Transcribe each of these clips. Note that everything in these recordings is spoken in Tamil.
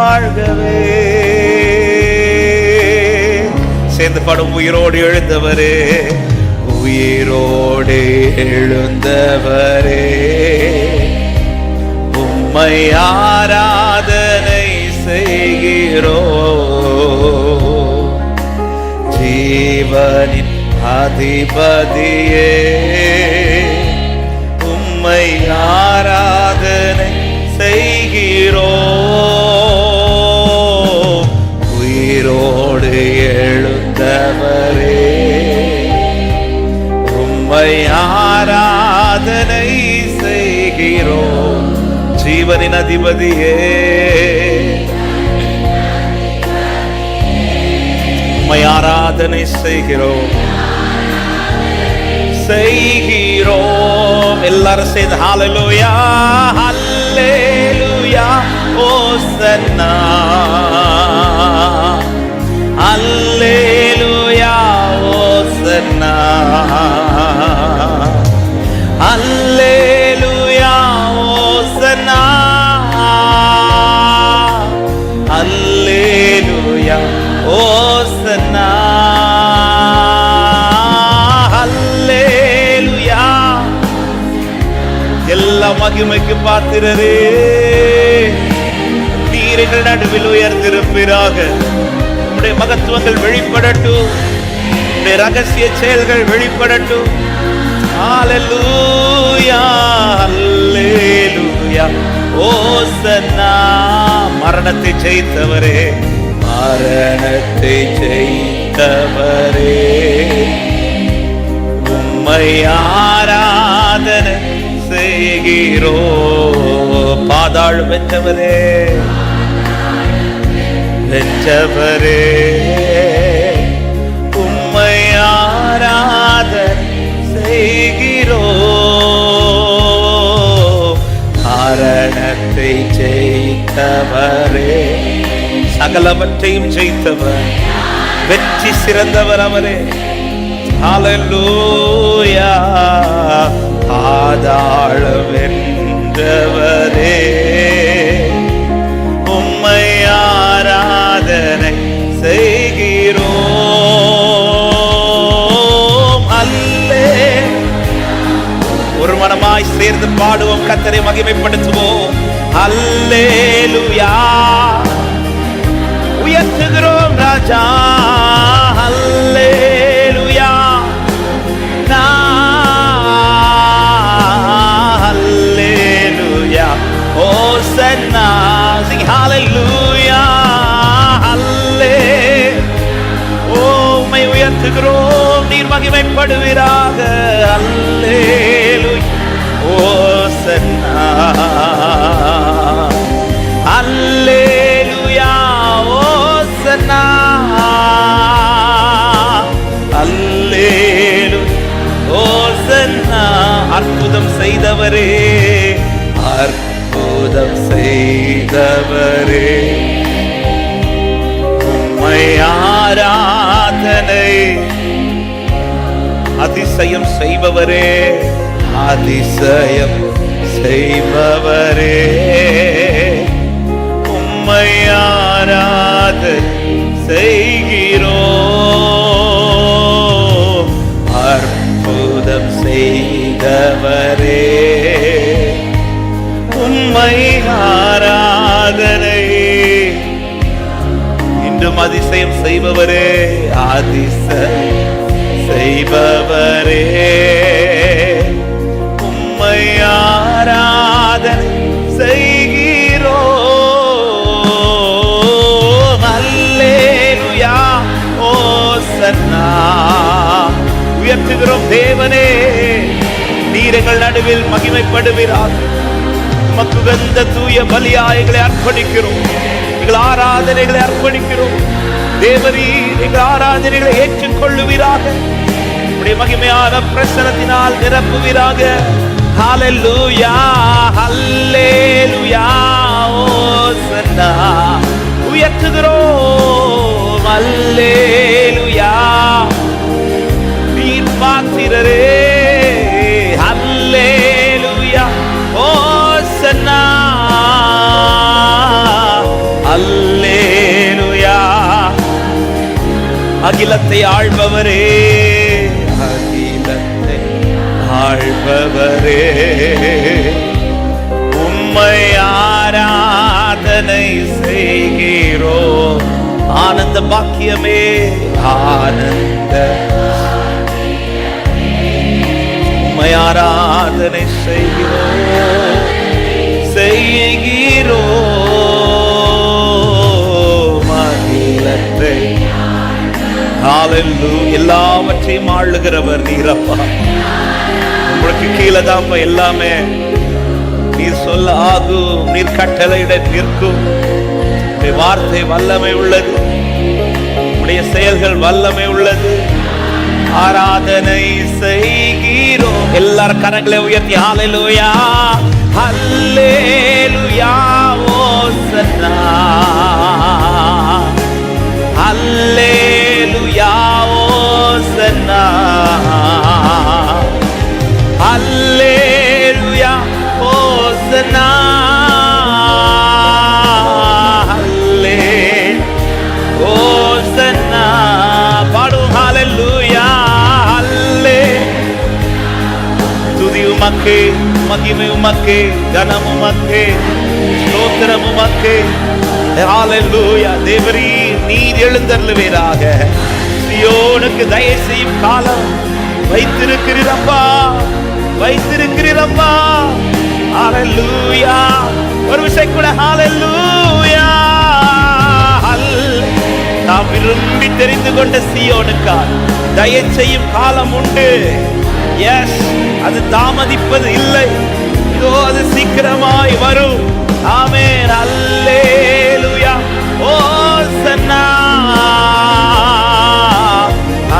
வாழ்கவே. சேர்ந்து பாடும். உயிரோடு எழுந்தவரே, உயிரோடு எழுந்தவரே, உம்மை ஆராதனை செய்கிறோம். ஜீவனின் அதிபதியே, உம்மை ஆராதனை செய்கிறோம். உயிரோடு எழுந்தவரே, உம்மை ஆராதனை செய்கிறோம். ஜீவனின் அதிபதியே, உம்மை ஆராதனை செய்கிறோம். எல்லாரும் சேர்ந்து ஹல்லேலூயா, ஹல்லேலூயா, ஓசன்னா, ஹல்லேலூயா, ஓசன்னா, ஹல்லேலூயா, ஓசன்னா, ஹல்லேலூயா, ஓசன்னா, ஹல்லேலூயா. எல்லா மகிமைக்கு பாத்திரரே, நீர் எங்கள் நடுவில் உயர்ந்திருப்பீராக. உம்முடைய மகத்துவங்கள் வெளிப்படட்டும், உம்முடைய ரகசிய செயல்கள் வெளிப்படட்டும். ஹல்லேலூயா, ஹல்லேலூயா, ஓசன்னா. மரணத்தை ஜெயித்தவரே, மரணத்தை ஜெயித்தவரே, உம்மை ஆராதனை செய்கிறோம். பாதாள் வென்றவரே, வென்றவரே, உம்மை ஆராதனை செய்கிறோம். மரணத்தை ஜெயித்தவரே, சகலவற்றையும் ஜெயித்தவர், வெற்றி சிறந்தவர் அவரே. ஹல்லேலூயா, பாதாள வென்றவரே, உம்மை ஆராதனை செய்கிறோம். ஒரு மனமாய் சேர்ந்து பாடுவோம், கர்த்தரை மகிமைப்படுத்துவோம். ஹல்லேலூயா, உயர்த்துகிறோம் ராஜா. ஹல்லேலூயா, ஹல்லேலூயா, ஓசன்னா. Sing hallelujah, ஹல்லே. உம்மை உயர்த்துகிறோம், நீர் மகிமைப்படுவீராக. ஹல்லேலூயா, ஓசன்னா, ஹல்லேலூயா, ஓசன்னா, ஹல்லேலூயா, ஓசன்னா. அற்புதம் செய்தவரே, அற்புதம் செய்தவரே, உம்மை ஆராதனை. அதிசயம் செய்பவரே, அதிசயம் செய்பவரே, உம்மை ஆராதனை செய்கிறோம். அற்புதம் செய்தவரே, உம்மை ஆராதனை. இன்றும் அதிசயம் செய்பவரே, அதிசயம் செய்பவரே, உம்மை ஆராதனை செய்கிறோம். ஹல்லேலூயா, ஓசன்னா. உயர்த்துகிறோம் தேவனே, நீர் எங்கள் நடுவில் மகிமைப்படுவீராக. உமக்கு உகந்த தூய பலியாய்களை அர்ப்பணிக்கிறோம், எங்கள் ஆராதனைகளை அர்ப்பணிக்கிறோம். தேவரீர் எங்கள் ஆராதனைகளை ஏற்றுக்கொள்ளுவீராக, உம்முடைய மகிமையான பிரசன்னத்தினால் நிரப்புவீராக. ஹல்லேலூயா, ஹல்லேலூயா, ஓசன்னா. உயர்த்துகிறோம், ஹல்லேலூயா, நீர் பாத்திரரே. ஹல்லேலூயா, ஓசன்னா, ஹல்லேலூயா. அகிலத்தை ஆள்பவரே, அகிலத்தை ஆள்பவரே, உம்மை ஆராதனை செய்கிறோம். ஆனந்த பாக்கியமே, ஆனந்த உம்மை ஆராதனை செய்கிறோம், செய்கிறோம். அகிலத்தை ஹல்லேலூயா, எல்லாவற்றையும் ஆளுகிறவர் நீரப்பா. உங்களுக்கு கீழே தான் எல்லாமே. நீர் சொல்ல ஆகும், நீர் கட்டளையிட நிற்கும். உடைய வார்த்தை வல்லமை உள்ளது, உடைய செயல்கள் வல்லமை உள்ளது. ஆராதனை செய்கிறோம். எல்லாரும் கரங்களை உயர்த்தி ஹல்லேலூயா, ஹல்லேலூயா, ஓசன்னா, ஹல்லேலூயா, ஓசன்னா, ஹல்லேலூயா, ஓசன்னா, ஹல்லே ஓசன்னா. பாடும் ஹல்லேலூயா, ஹல்லே. துதி உமக்கு, மகிமை உமக்கு, கனம் உமக்கு, ஸ்தோத்திரம் உமக்கு. ஹல்லேலூயா. தேவரீ நீர் எழுந்தருளுவீராக. சீயோனுக்கு தயை செய்யும் காலம் வைத்திருக்கிறீரப்பா, வைத்திருக்கிறீரப்பா. ஹல்லேலூயா. ஒரு விஷயம் கூட ஹல்லேலூயா. நாம் விரும்பி தெரிந்து கொண்ட சீயோனுக்காய் தயை செய்யும் காலம் உண்டு. எஸ், அது தாமதிப்பது இல்லை. இதோ அது சீக்கிரமாய் வரும். ஆமென். அல்லேலூயா, ஓசன்னா,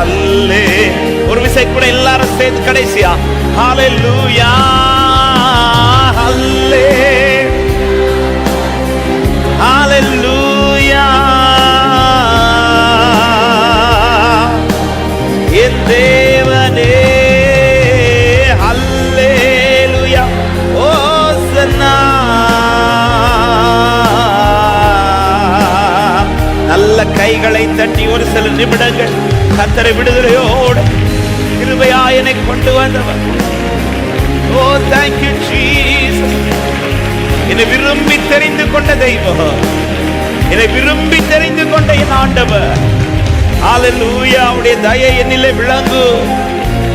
அல்லே. ஒரு விஷயம் கூட எல்லாரும் சேர்ந்து கடைசியா ஹல்லேலூயா, அல்லே, ஹல்லேலூயா. என் தேவனே, ஹல்லேலூயா, ஓசன்னா. நல்ல கைகளை தட்டி ஒரு சில நிமிடங்கள் கர்த்தரை விடுதலையோடு கிருபையாய் என்னை கொண்டு வந்தவர். ஓ thank you Jesus. என்னை விரும்பி தெரிந்து கொண்ட தெய்வம், என்னை விரும்பி தெரிந்து கொண்ட என் ஆண்டவர். ஹல்லேலூயா. அவருடைய தயை என்னிலே விளங்கும்,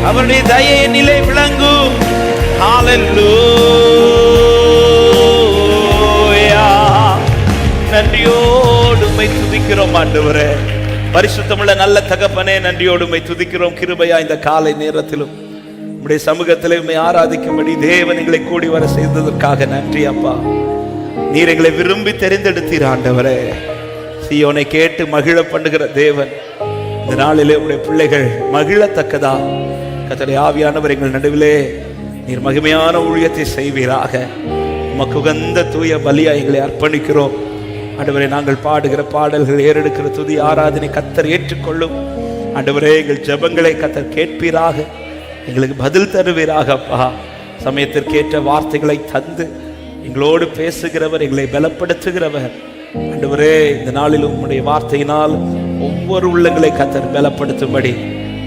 அவருடைய தயை என்னிலே விளங்கும். ஹல்லேலூயா. நன்றியோடு உம்மை துதிக்கிறோம் ஆண்டவரே. பரிசுத்தமுள்ள நல்ல தகப்பனே, நன்றியோடு உம்மை துதிக்கிறோம். கிருபையா இந்த காலை நேரத்திலும் உம்முடைய சமூகத்திலே உம்மை ஆராதிக்கும்படி தேவன் எங்களை கூடி வர செய்ததற்காக நன்றி அப்பா. நீர் எங்களை விரும்பி தெரிந்தெடுத்தீர் ஆண்டவரே. சீயோனை கேட்டு மகிழ பண்ணுகிற தேவன், இந்த நாளிலே உடைய பிள்ளைகள் மகிழத்தக்கதா கர்த்தருடைய ஆவியானவர் எங்கள் நடுவிலே நீர் மகிமையான ஊழியத்தை செய்வீராக. உமக்கு உகந்த தூய பலியா எங்களை அர்ப்பணிக்கிறோம் ஆண்டவரே. நாங்கள் பாடுகிற பாடல்கள், ஏறெடுக்கிற துதி ஆராதனை கர்த்தர் ஏற்றுக்கொள்ளும் ஆண்டவரே. எங்கள் ஜெபங்களை கர்த்தர் கேட்பீராக, எங்களுக்கு பதில் தருவீராக அப்பா. சமயத்திற்கேற்ற வார்த்தைகளை தந்து எங்களோடு பேசுகிறவர், எங்களை பலப்படுத்துகிறவர் ஆண்டவரே. இந்த நாளில் உம்முடைய வார்த்தையினால் ஒவ்வொரு உள்ளங்களை கர்த்தர் பலப்படுத்தும்படி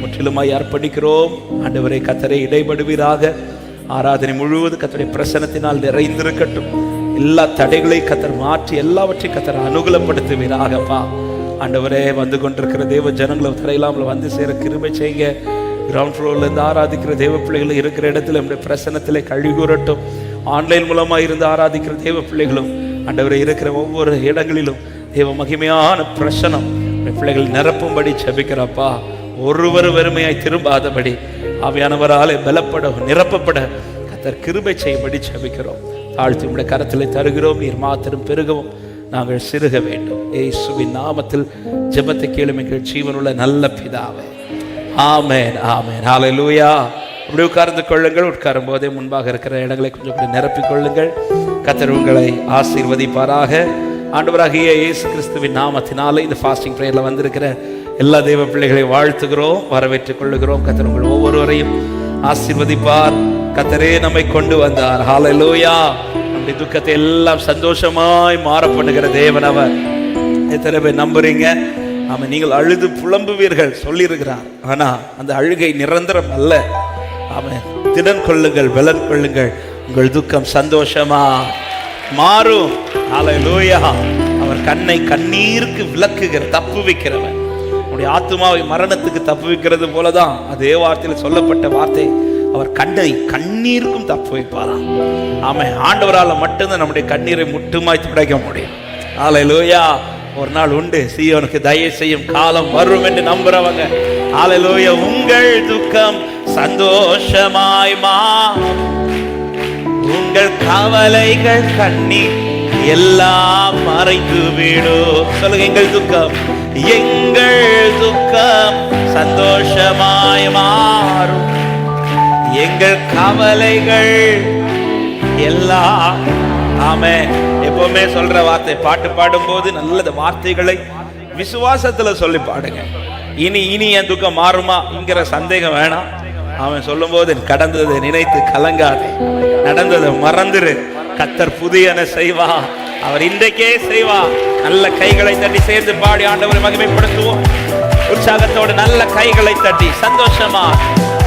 முற்றிலுமாய் அர்ப்பணிக்கிறோம் ஆண்டவரே. கர்த்தரை இடைபடுவீராக. ஆராதனை முழுவதும் கர்த்தருடைய பிரசன்னத்தினால் நிறைந்திருக்கட்டும். எல்லா தடைகளை கர்த்தர் மாற்றி எல்லாவற்றையும் கர்த்தர் அனுகூலப்படுத்துவீராகப்பா ஆண்டவரே. வந்து கொண்டிருக்கிற தேவ ஜனங்களை தரையில்லாமல் வந்து சேர கிருபை செய்யுங்க. கிரவுண்ட் ஃப்ளோர்ல இருந்து ஆராதிக்கிற தேவ பிள்ளைகள் இருக்கிற இடத்துல நம்முடைய பிரசன்னத்திலே கழிகூறட்டும். ஆன்லைன் மூலமாக இருந்து ஆராதிக்கிற தேவ பிள்ளைகளும் ஆண்டவரே இருக்கிற ஒவ்வொரு இடங்களிலும் தேவ மகிமையான பிரசனம் பிள்ளைகள் நிரப்பும்படி ஜெபிக்கிறப்பா. ஒருவர் வெறுமையாய் திரும்பாதபடி ஆவியானவராலே பலப்பட நிரப்பப்பட கர்த்தர் கிருபை செய்யும்படி ஜெபிக்கிறோம். தாழ்த்தி உம்முடைய கரத்திலே தருகிறோம். நீர் மாத்திரம் பெருகவும் நாங்கள் சிறுக வேண்டும். இயேசுவின் நாமத்தில் ஜெபத்தை கேளும் எங்கள் ஜீவனுள்ள நல்ல பிதாவே. ஆமென், ஆமென். ஹல்லேலூயா. அப்படி உட்கார்ந்து கொள்ளுங்கள். உட்காரும் போதே முன்பாக இருக்கிற இடங்களை கொஞ்சம் நிரப்பிக் கொள்ளுங்கள். கர்த்தர் உங்களை ஆசீர்வதிப்பாராக. ஆண்டவராகிய இயேசு கிறிஸ்துவின் நாமத்தினாலே இந்த ஃபாஸ்டிங் பிரேயர்ல வந்திருக்கிற எல்லா தேவ பிள்ளைகளையும் வாழ்த்துகிறோம், வரவேற்றுக் கொள்ளுகிறோம். கர்த்தர் உங்கள் ஒவ்வொருவரையும் ஆசீர்வதிப்பார். கர்த்தரே நம்மை கொண்டு வந்தார். ஹல்லேலூயா. நம்முடைய துக்கத்தை எல்லாம் சந்தோஷமாய் மாற பண்ணுகிற தேவன் அவர். எத்தனை பேர் நம்புறீங்க? ஆமாம், நீங்கள் அழுது புலம்புவீர்கள் சொல்லியிருக்கிறார். ஆனா அந்த அழுகை நிரந்தரம் அல்ல. ஆமாம், திடன் கொள்ளுங்கள், பலன் கொள்ளுங்கள், உங்கள் துக்கம் சந்தோஷமா மாறும். ஹல்லேலூயா. அவர் கண்ணை கண்ணீருக்கு விலக்குகிற தப்பு வைக்கிறவன். உன்னுடைய ஆத்துமாவை மரணத்துக்கு தப்பு வைக்கிறது போலதான் அதே வார்த்தையில் சொல்லப்பட்ட வார்த்தை. அவர் கண்ணை கண்ணீருக்கும் தப்பு வைப்பாராம். ஆமாம், ஆண்டவரால் மட்டும்தான் நம்முடைய கண்ணீரை முட்டுமாய் துடைக்க முடியும். ஹல்லேலூயா. ஒரு நாள் உண்டு, சீயோனுக்கு தயவு செய்யும் காலம் வரும் என்று நம்புறவங்க. ஹல்லேலூயா. உங்கள் துக்கம் சந்தோஷமாய் மாறும், உங்கள் கவலைகள் கண்ணீர் எல்லாம் மறைந்து விடும். சொல்லுங்க, எங்கள் துக்கம், எங்கள் துக்கம் சந்தோஷமாய் மாறும், எங்கள் கவலைகள் எல்லாம். ஆமென். எப்பவுமே சொல்ற வார்த்தை, பாட்டு பாடும்போது நல்ல வார்த்தைகளை விசுவாசத்துல சொல்லி பாடுங்க. இனி இனி என் துக்கம் மாறுமாங்கிற சந்தேகம் வேணாம். அவன் சொல்லும் போது கடந்ததை நினைத்து கலங்காதே, நடந்ததை மறந்துரு. கர்த்தர் புதியன செய்வா, அவர் இன்றைக்கே செய்வா. நல்ல கைகளை தட்டி சேர்ந்து பாடி ஆண்டவரை மகிமைப்படுத்துவோம். உற்சாகத்தோடு நல்ல கைகளை தட்டி சந்தோஷமா.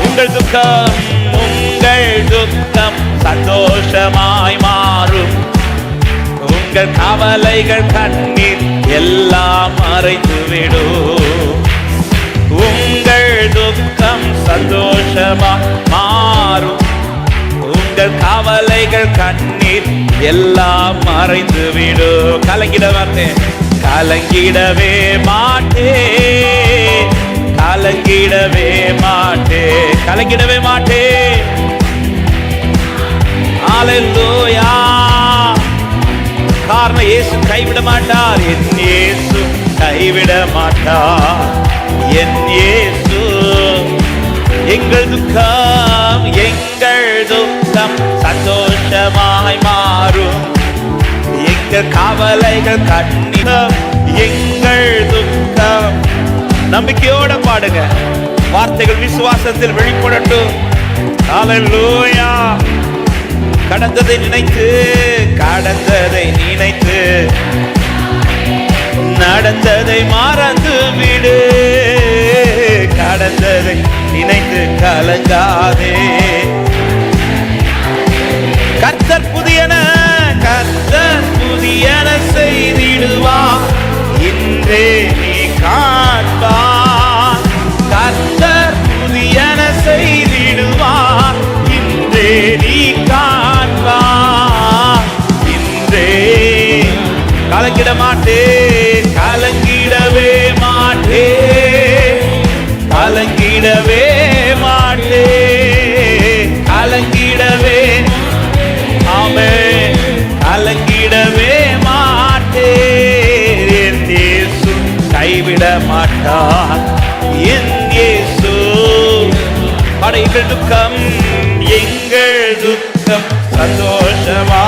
உங்கள் துக்கம், உங்கள் துக்கம் சந்தோஷமாய் மாறும், உங்கள் கவலைகள் கண்ணீர் எல்லாம் மறைந்து விடும். உங்கள் துக்கம் சந்தோஷமா மாறும், உங்கள் கவலைகள் கண்ணீர் எல்லாம் மறைந்து விடும். கலங்கிட மாட்டேன், கலங்கிடவே மாட்டேன், கலங்கிடவே மாட்டேன், கலங்கிடவே மாட்டேன். ஹல்லேலூயா. காரணம், இயேசு கைவிட மாட்டார். என் இயேசு கைவிட மாட்டார். என் இயேசு. எங்கள் துக்கம், எங்கள் துக்கம் சந்தோஷமாய் மாறும், எங்கள் கவலைகள் கண்ணீர், எங்கள் துக்கம். நம்பிக்கையோட பாடுங்க, வார்த்தைகள் விசுவாசத்தில் வெளிப்படட்டும். ஹல்லேலூயா. கடந்ததை நினைத்து, கடந்ததை நினைத்து நடந்ததை மறந்து விடு. கடந்ததை நினைத்து கலங்காதே. கர்த்தர் புதியன, கர்த்தர் புதியன செய்திடுவார், இன்றே நீ காண்பார். கர்த்தர் புதியன செய்திடுவார், இன்றே நீ காண்பார். இன்றே. கலங்கிட மாட்டேன், கலங்கிடவே மாட்டேன், கலங்கிடவே மாட்டேன், கலங்கிடவே. ஆமென். கலங்கிடவே மாட்டேன். என் இயேசு கைவிட மாட்டார். என் இயேசு. எங்கள் துக்கம், எங்கள் துக்கம் சந்தோஷமா,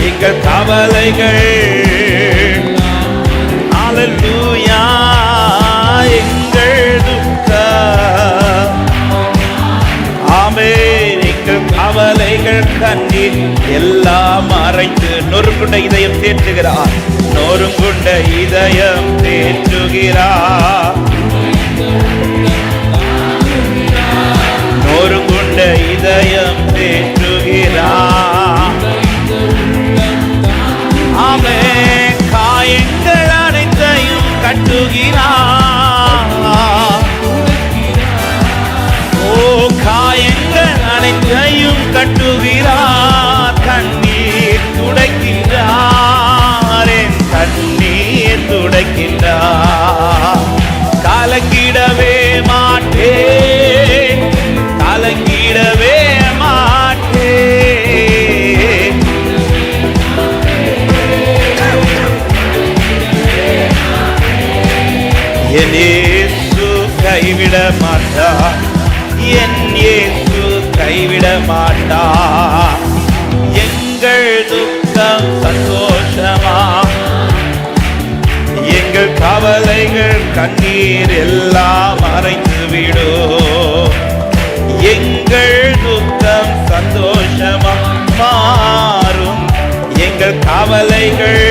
எங்கள் கவலைகள். ஹல்லேலூயா. எங்கள் துக்கம், ஆமென், எங்கள் கவலைகள் கண்ணீர் எல்லாம் மறைத்து. நொறுங்குண்ட இதயம் தேற்றுகிறார், நொறுங்குண்ட இதயம் தேற்றுகிறார், நொறுங்குண்ட இதயம் தேற்றுகிறார். ஆமென். காயங்கள் அனைத்தையும் கட்டுகிறார். ஓ, காயங்கள் அனைத்தையும் கட்டுகிறார். கண்ணீர் துடைக்கின்றார், என் கண்ணீர் துடைக்கின்றார். கலங்கிடவே மாட்டேன், கலங்கிடவே மாட்டேன். என் இயேசு கைவிட மாட்டார், என் இயேசு கைவிட மாட்டார். எங்கள் துக்கம் சந்தோஷமா, எங்கள் கவலைகள் கண்ணீர் எல்லாம் மறைந்து விடும். எங்கள் துக்கம் சந்தோஷமா மாறும், எங்கள் கவலைகள்.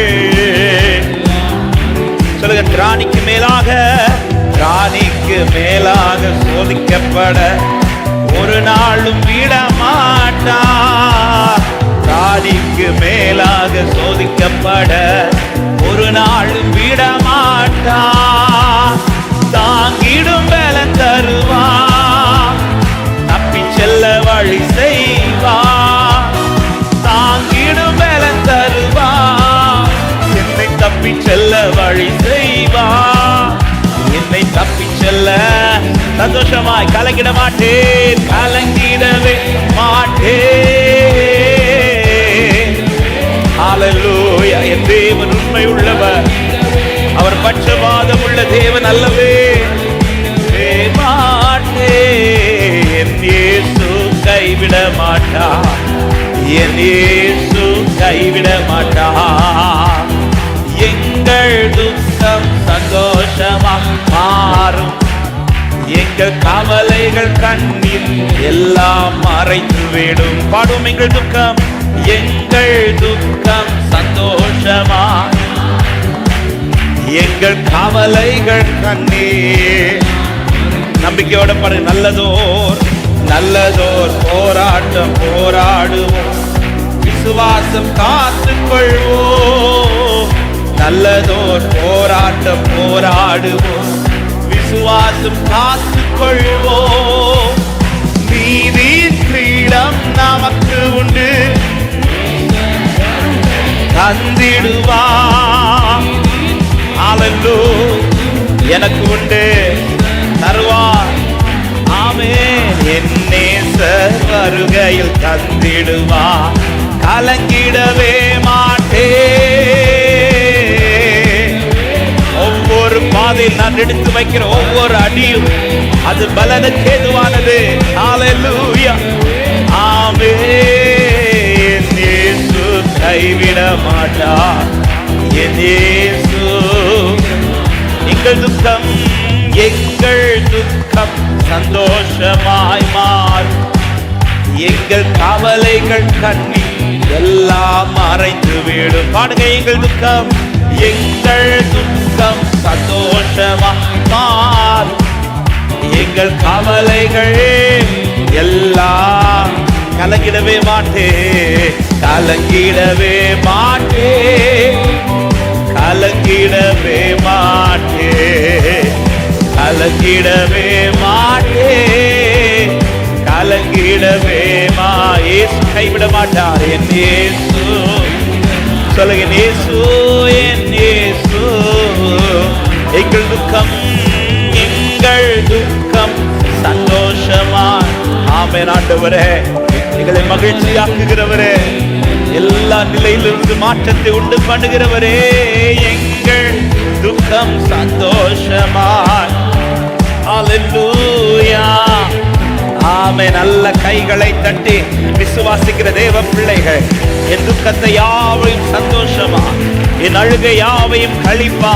மேலாக, ராணிக்கு மேலாக சோதிக்கப்பட ஒரு நாளும் விடமாட்டார். ராணிக்கு மேலாக சோதிக்கப்பட ஒரு நாளும் விடமாட்டார். தாங்கிடும் பலன் தருவார், தப்பி செல்ல வழி செய்வார். தாங்கிடும் பலன் தருவார், என்னை தப்பி செல்ல வழி செய்வார். என்னை தப்பி செல்ல சந்தோஷமாய் கலங்கிட மாட்டேன், கலங்கிடவே மாட்டேன். ஹல்லேலூயா. என் தேவன் உண்மை உள்ளவர், அவர் பட்சபாதம் உள்ள தேவன் அல்லவே. மாட்டேன், என் இயேசு கைவிட மாட்டார், என் இயேசு கைவிட மாட்டார். எங்கள் துக்கம் சந்தோஷமாக மாறும், எங்கள் கவலைகள் கண்ணீர் எல்லாம் மறைத்து விடும். பாடும் எங்கள் துக்கம், எங்கள் துக்கம் சந்தோஷமா, எங்கள் கவலைகள் கண்ணீர். நம்பிக்கையோட பாடு. நல்லதோர் நல்லதோர் போராட்டம் போராடுவோம், விசுவாசம் காத்துக்கொள்வோம். நல்லதோர் போராட்டம் போராடுவோம், விசுவாசம் காத்துக்கொள்வோம். நீதி கிரீடம் நமக்கு உண்டு, தந்திடுவார். ஹல்லேலூயா. எனக்கு உண்டு, தருவார். ஆமென். என் நேசர் வருகையில் தந்திடுவார், கலங்கிடவே மாட்டேன். ஒவ்வொரு பாதையில் நான் எடுத்து வைக்கிற ஒவ்வொரு அடியும் அது பலனுக்கு ஏதுவானது. ஹல்லேலூயா. ஆமென். இயேசு கைவிட மாட்டார், என் இயேசு. எங்கள் துக்கம், எங்கள் துக்கம் சந்தோஷமாய் மாறும், எங்கள் கவலைகள் கண்ணீர் எல்லாம் மறைத்து விடும். பாடுங்க. எங்கள் துக்கம், எங்கள் துக்கம் சந்தோஷமாய் மாறும், எங்கள் கவலைகள் எல்லாம். கலங்கிடவே மாட்டேன், கலங்கிடவே மாட்டேன், கலங்கிடவே மாட்டேன், கலங்கிடவே மாட்டேன், கலங்கிடவே இயேசு கைவிட மாட்டார். என் இயேசு சொல்லுங்க, இயேசு, என் இயேசு. எங்கள் துக்கம், எங்கள் துக்கம் சந்தோஷமா. ஆமென். ஆண்டவரே, எங்களை மகிழ்ச்சியாக்குகிறவரே, எல்லா நிலையிலிருந்து மாற்றத்தை உண்டு பண்ணுகிறவரே, எங்கள் துக்கம் சந்தோஷமாய். ஹல்லேலூயா. ஆமென். நல்ல கைகளை தட்டி விசுவாசிக்கிற தேவ பிள்ளைகள், என் துக்கத்தை யாவையும் சந்தோஷமா, என் அழுகை யாவையும் களிப்பா,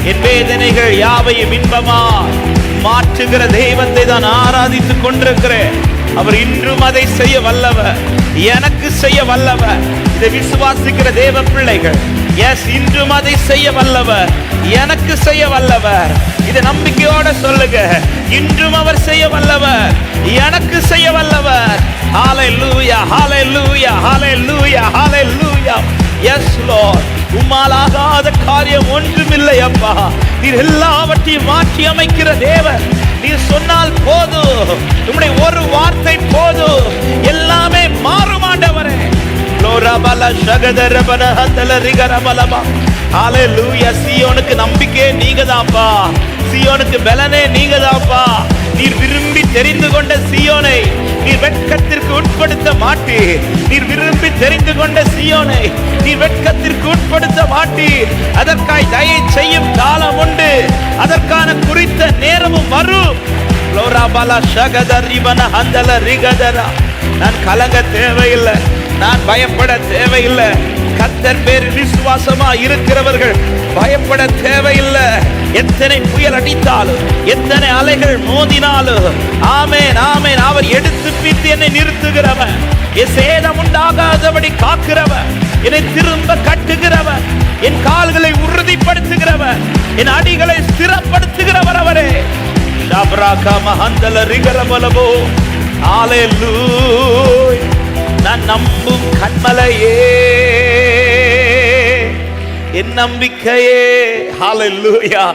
என் வேதனைகள் யாவையும் இன்பமா மாற்றுகிற தெய்வத்தை தான் ஆராதித்துக் கொண்டிருக்கிறேன். அவர் இன்றும் அதை செய்ய வல்லவர், எனக்கு செய்ய வல்லவர். இதை விசுவாசிக்கிற தேவ பிள்ளைகள், எஸ், இன்றும் அதை செய்ய வல்லவர், எனக்கு செய்ய வல்லவர். இதை நம்பிக்கையோட சொல்லுங்க, இன்றும் அவர் செய்ய வல்லவர், எனக்கு செய்ய வல்லவர். ஹல்லேலூயா, ஹல்லேலூயா, ஹல்லேலூயா, ஹல்லேலூயா. S Lord. உம்மாலாகாத காரியம் ஒன்றுமில்லை அப்பா. நீர் எல்லாவற்றையும் மாற்றி அமைக்கிற தேவன். நீர் சொன்னால் போதும், உம்முடைய ஒரு வார்த்தை போதும், எல்லாமே மாறும் ஆண்டவரே. சீயோனுக்கு நம்பிக்கையே நீங்கதாப்பா, சீயோனுக்கு பலனே நீங்கதாப்பா. நீர் விரும்பி தெரிந்து கொண்ட சீயோனை நீர் வெட்கத்திற்கு உட்படுத்த மாட்டீர். நீர் விரும்பி தெரிந்து கொண்ட சீயோனை நீர் வெட்கத்திற்கு உட்படுத்த மாட்டீர். அதற்காய் தயை செய்யும் காலம் உண்டு, அதற்கான குறித்த நேரமும் வரும். நான் கலங்க தேவையில்லை, நான் பயப்பட தேவையில்லை. கர்த்தர் பேரில் விசுவாசமா இருக்கிறவர்கள் பயப்பட தேவையில்லை. எத்தனை புயல் அடித்தாலும், எத்தனை அலைகள் மோதினாலும், ஆமென் ஆமென், அவர் எடுத்து பித்து என்னை நிறுத்துகிறவர், என் சேதம் உண்டாகாதபடி காக்கிறவர், என்னை திரும்ப கட்டுகிறவர், என் கால்களை உறுதிப்படுத்துகிறவர், என் அடிகளை ஸ்திரப்படுத்துகிறவர் அவரே. நான் நம்பும் கண்மலையே, என் நம்பிக்கையே. ஹல்லேலூயா.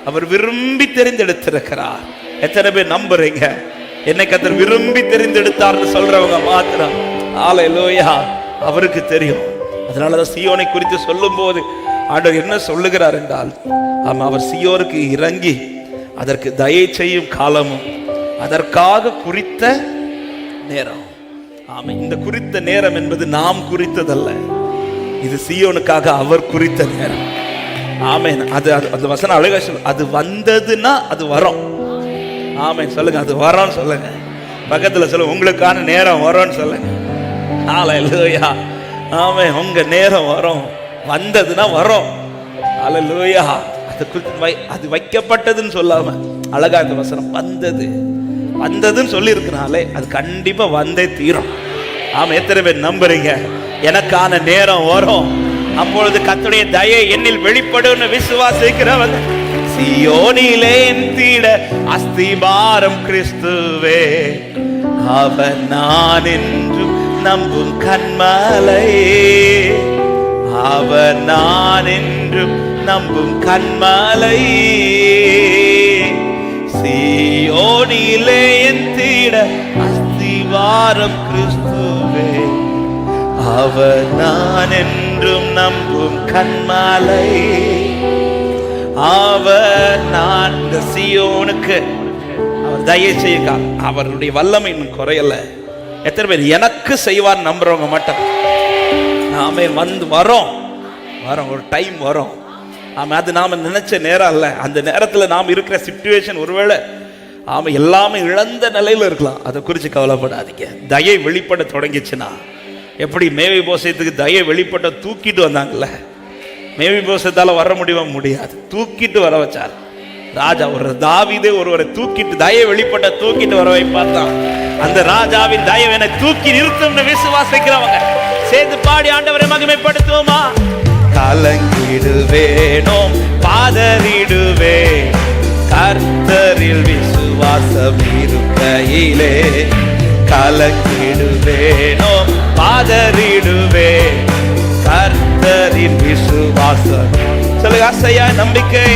அவர் விரும்பி தெரிந்தெடுத்திருக்கிறார். எத்தனை பேர் நம்புறீங்க? என்னை கர்த்தர் விரும்பி தெரிந்தெடுத்தார்னு சொல்றவங்க மாத்திரம் ஹல்லேலூயா. அவருக்கு தெரியும். அதனாலதான் சீயோனை குறித்து சொல்லும் போது ஆண்டவர் என்ன சொல்லுகிறார் என்றால், ஆமா, அவர் சீயோனுக்கு இறங்கி அதற்கு தயை செய்யும் காலமும் அதற்காக குறித்த நேரம். ஆமா, இந்த குறித்த நேரம் என்பது நாம் குறித்ததல்ல, இது சீயோனுக்காக அவர் குறித்த நேரம். ஆமென். அது அந்த வசனம் அழகா சொல்ல, அது வந்ததுன்னா அது வரும். ஆமென் சொல்லுங்க, அது வரோன்னு சொல்லுங்க. பக்கத்துல சொல்லுங்க, உங்களுக்கான நேரம் வரோன்னு சொல்லுங்க. ஹல்லேலூயா. ஆமென். உங்க நேரம் வரும், வந்ததுன்னா வரும். ஹல்லேலூயா. அது வைக்கப்பட்டதுன்னு சொல்லாம அழகா இந்த வசனம் வந்தது வந்ததுன்னு சொல்லி இருக்கிறனாலே அது கண்டிப்பா வந்தே தீரும். ஆமா, எத்தனை பேர் நம்புறீங்க? எனக்கான நேரம் வரும், அப்பொழுது கர்த்தருடைய தயை என்னில் வெளிப்படும் விசுவாசிக்கிறவங்க. சீயோனிலே தீட அஸ்திபாரம் கிறிஸ்துவே, அவர் நான் என்றும் நம்பும் கண்மலை, அவர் நான் என்றும் நம்பும் கண்மலை. சீயோனிலே தீட அஸ்திபாரம் கிறிஸ்துவே, அவர் நான் என்றும் நம்பும் கண்மலை. அவர் நான் இந்த சீயோனுக்கு அவர் தயை செய்ய, அவருடைய வல்லமை இன்னும் குறையல. எத்தனை பேர் எனக்கு செய்வார் நம்புறவங்க மட்டும் நாமே வந்து வரோம். ஒரு டைம் வரும். ஆமா, அது நாம நினைச்ச நேரம் அல்ல. அந்த நேரத்தில் நாம் இருக்கிற சிச்சுவேஷன் ஒருவேளை ஆமா எல்லாமே இழந்த நிலையில இருக்கலாம். அதை குறித்து கவலைப்படாதீங்க. தயை வெளிப்பட தொடங்கிச்சுன்னா, எப்படி மேவி போசத்துக்கு தயை வெளிப்பட்ட தூக்கிட்டு வந்தாங்கல்ல, மேவி போசத்தால வர முடியாது, தூக்கிட்டு வர வச்சார் ராஜா. ஒரு தாவீதே ஒருவரை தூக்கிட்டு தயை வெளிப்பட்ட தூக்கிட்டு வர வைப்பார்த்தான். அந்த ராஜாவின் தயவு என்னை தூக்கி நிறுத்தும் விசுவாசிக்கிறவங்க சேர்ந்து பாடி ஆண்டவரை மகிமைப்படுத்துவோமா? கலங்கிடுவேனோம், பாதறிடுவே, கர்த்தரில் விசுவாசம் இருக்கையிலே. கலங்கிடுவேனோ, பாதறிடுவே, கர்த்தரின் விசுவாசம். சொல்லுங்க, அசையா நம்பிக்கை,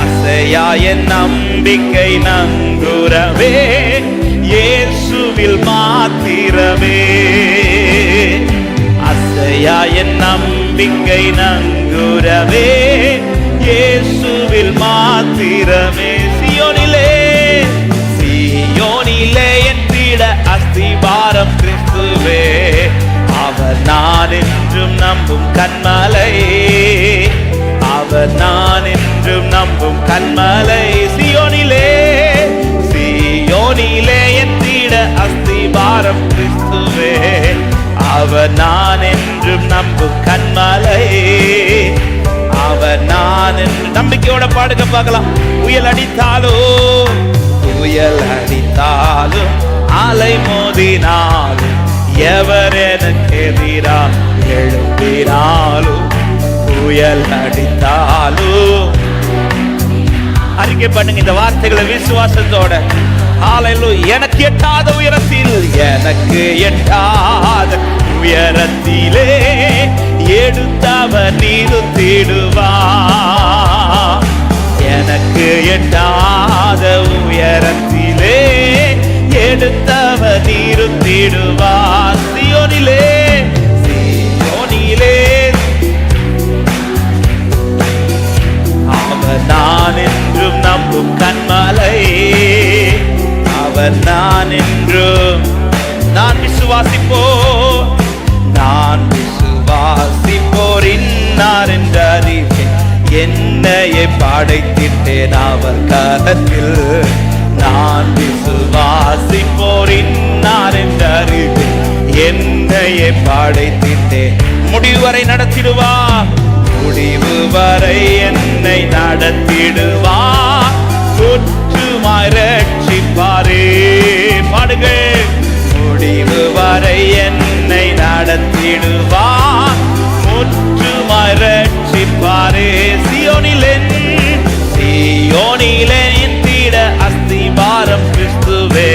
அசையா என் நம்பிக்கை நங்குரவே, இயேசுவில் மாத்திரமே. அசையா என் நம்பிக்கை நங்குரவே, இயேசுவில் மாத்திரமே. சீயோனிலே என் பீட அஸ்திபாரம் கிறிஸ்துவே, அவர் நான் என்றும் நம்பும் கண்மலை, அவர் நான் என்றும் நம்பும் கண்மலை. சீயோனிலே என் பீட அஸ்திபாரம் கிறிஸ்துவே, அவர் நான் என்றும் நம்பும் கண்மலை, அவர் நான் என்று. நம்பிக்கையோட பாடுங்க பார்க்கலாம். புயல் அடித்தாலும் அலை மோதினாலும், எவர் எனக்கு எதிராக எழுப்பினாலும், புயல் அடித்தாலும் அறிக்கை பண்ணுங்க இந்த வார்த்தைகளை விசுவாசத்தோட. ஹல்லேலூயா. எனக்கு எட்டாத உயரத்தில், எனக்கு எட்டாத உயரத்திலே எடுத்தவர் நிறுத்திடுவார். எனக்கு எட்டாத உயரத்திலே எடுத்தவர் நிறுத்திடுவார். சீயோனிலே அவர் நான் என்றும் நம்பும் கண்மலை, அவர் நான் என்றும். நான் விசுவாசிப்போர் இன்னார் என்று அறிவேன், என்னையே படைத்திட்டேன் அவர் கரத்தில். நான் விசுவாசிப்போர் இன்னார் என்று அறிவேன், என்னையே படைத்திட்டே. முடிவு வரை நடத்திடுவா, முடிவு வரை என்னை நடத்திடுவா, சுற்றுமாய் ரட்சிப்பாரே. பாடுங்கள். முடிவு வரை என்னை நடத்திடுவா, முற்றுமாய் ரட்சிப்பாரே. சியோனிலே தீட அஸ்திபாரம் கிறிஸ்துவே,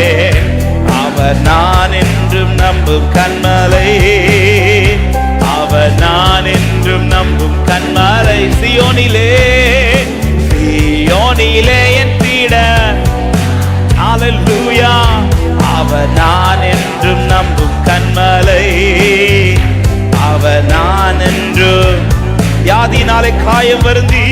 அவர் நான் என்றும் நம்பும் கன்மலை, அவர் நான் என்றும் நம்பும் கன்மலை. சியோனிலே என் தீட, ஹல்லேலூயா, அவர் நான் என்றும் நம்பும் கன்மலை, அவர் நான் என்றும். வியாதினாலே காயம் வருந்தி,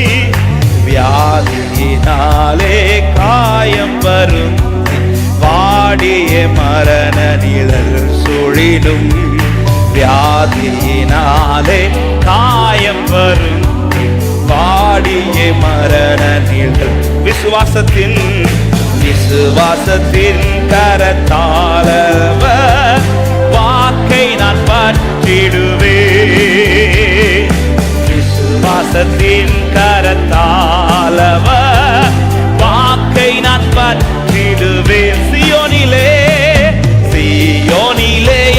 வியாதியினாலே காயம் வருந்தி, வாடிய மரண நிழல் சூழிலும், வியாதியினாலே காயம் வருந்தி, வாடிய மரண நிழல். விசுவாசத்தின் கரத்தாலவ வாக்கை நான் பற்றிடுவே, விசுவாசத்தின் கரத்தாலவ வாக்கை நான் பற்றிடுவேன். சியோனிலே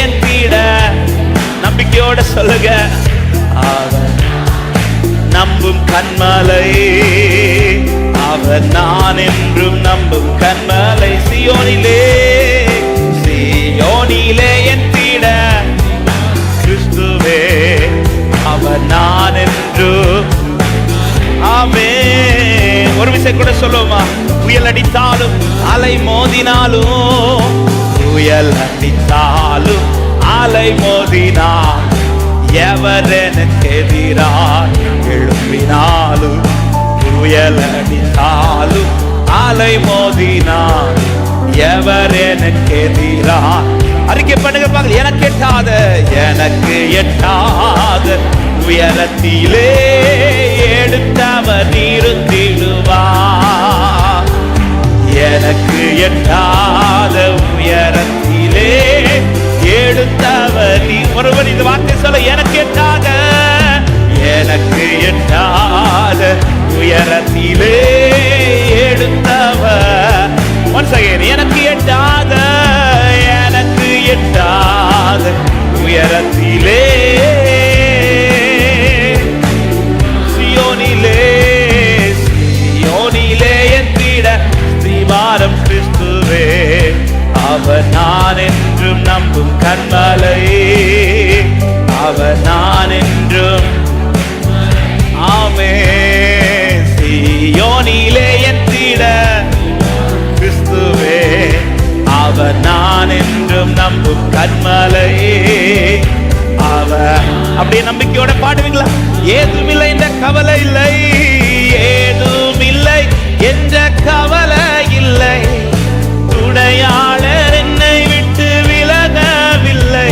என் தீட, நம்பிக்கையோட சொல்லுங்க, அவர் நம்பும் கன்மலை, அவர் நான் என்றும் நம்பும் கன்மலை. சியோனிலே என் தீட கிறிஸ்துவே, அவர் நான் என்றும். ஆமென். ஒரு விஷயம் கூட சொல்லுவோமா? புயல் அடித்தாலும் அலை மோதினாலும், புயல் அடித்தாலும் அலை மோதினாலும், எவர் எனக்கு எதிராக எழுப்பினாலும், புயல் அடித்தாலும் அலை மோதினாலும், எவர் எனக்கு எதிராக. அறிக்கை பண்ணுங்க பாருங்க. எனக்கு எட்டாத உயரத்திலே எடுத்தவர் நிறுத்திடுவார், எனக்கு எட்டாத உயரத்திலே எடுத்தவர். ஒருவர் இந்த வார்த்தை சொல்ல, எனக்கு எட்டாத உயரத்திலே எடுத்தவர். எனக்கு எட்டாத உயரத்திலே, சியோனிலே என் தீட ஸ்ரீவாரம் கிறிஸ்துவே, அவர் நான் என்றும் நம்பும் கன்மலை, அவர் நான் என்றும். ஆமென். சியோனிலே என் தீட கிறிஸ்துவே, அவர் நான் என்றும் நம்பும் கன்மலை, அவர். அப்படியே நம்பிக்கையோட பாடுவீங்களா? ஏதுமில்லை என்ற கவலை இல்லை, ஏதுமில்லை என்ற கவலை இல்லை, துணையாளர் என்னை விட்டு விலகவில்லை,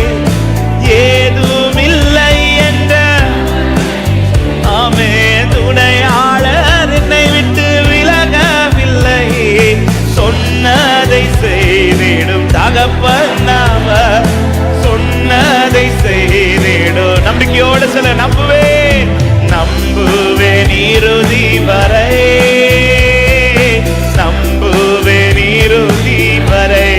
ஏதுமில்லை என்ற. ஆமென். துணையாளர் என்னை விட்டு விலகவில்லை, சொன்னதை செய்திடும் தகப்பன் அவர், சொன்னதை செய்திடும். நம்பிக்கையோடு சில நம்புவேன் இறுதி வரை, நம்புவேன் இறுதி வரை,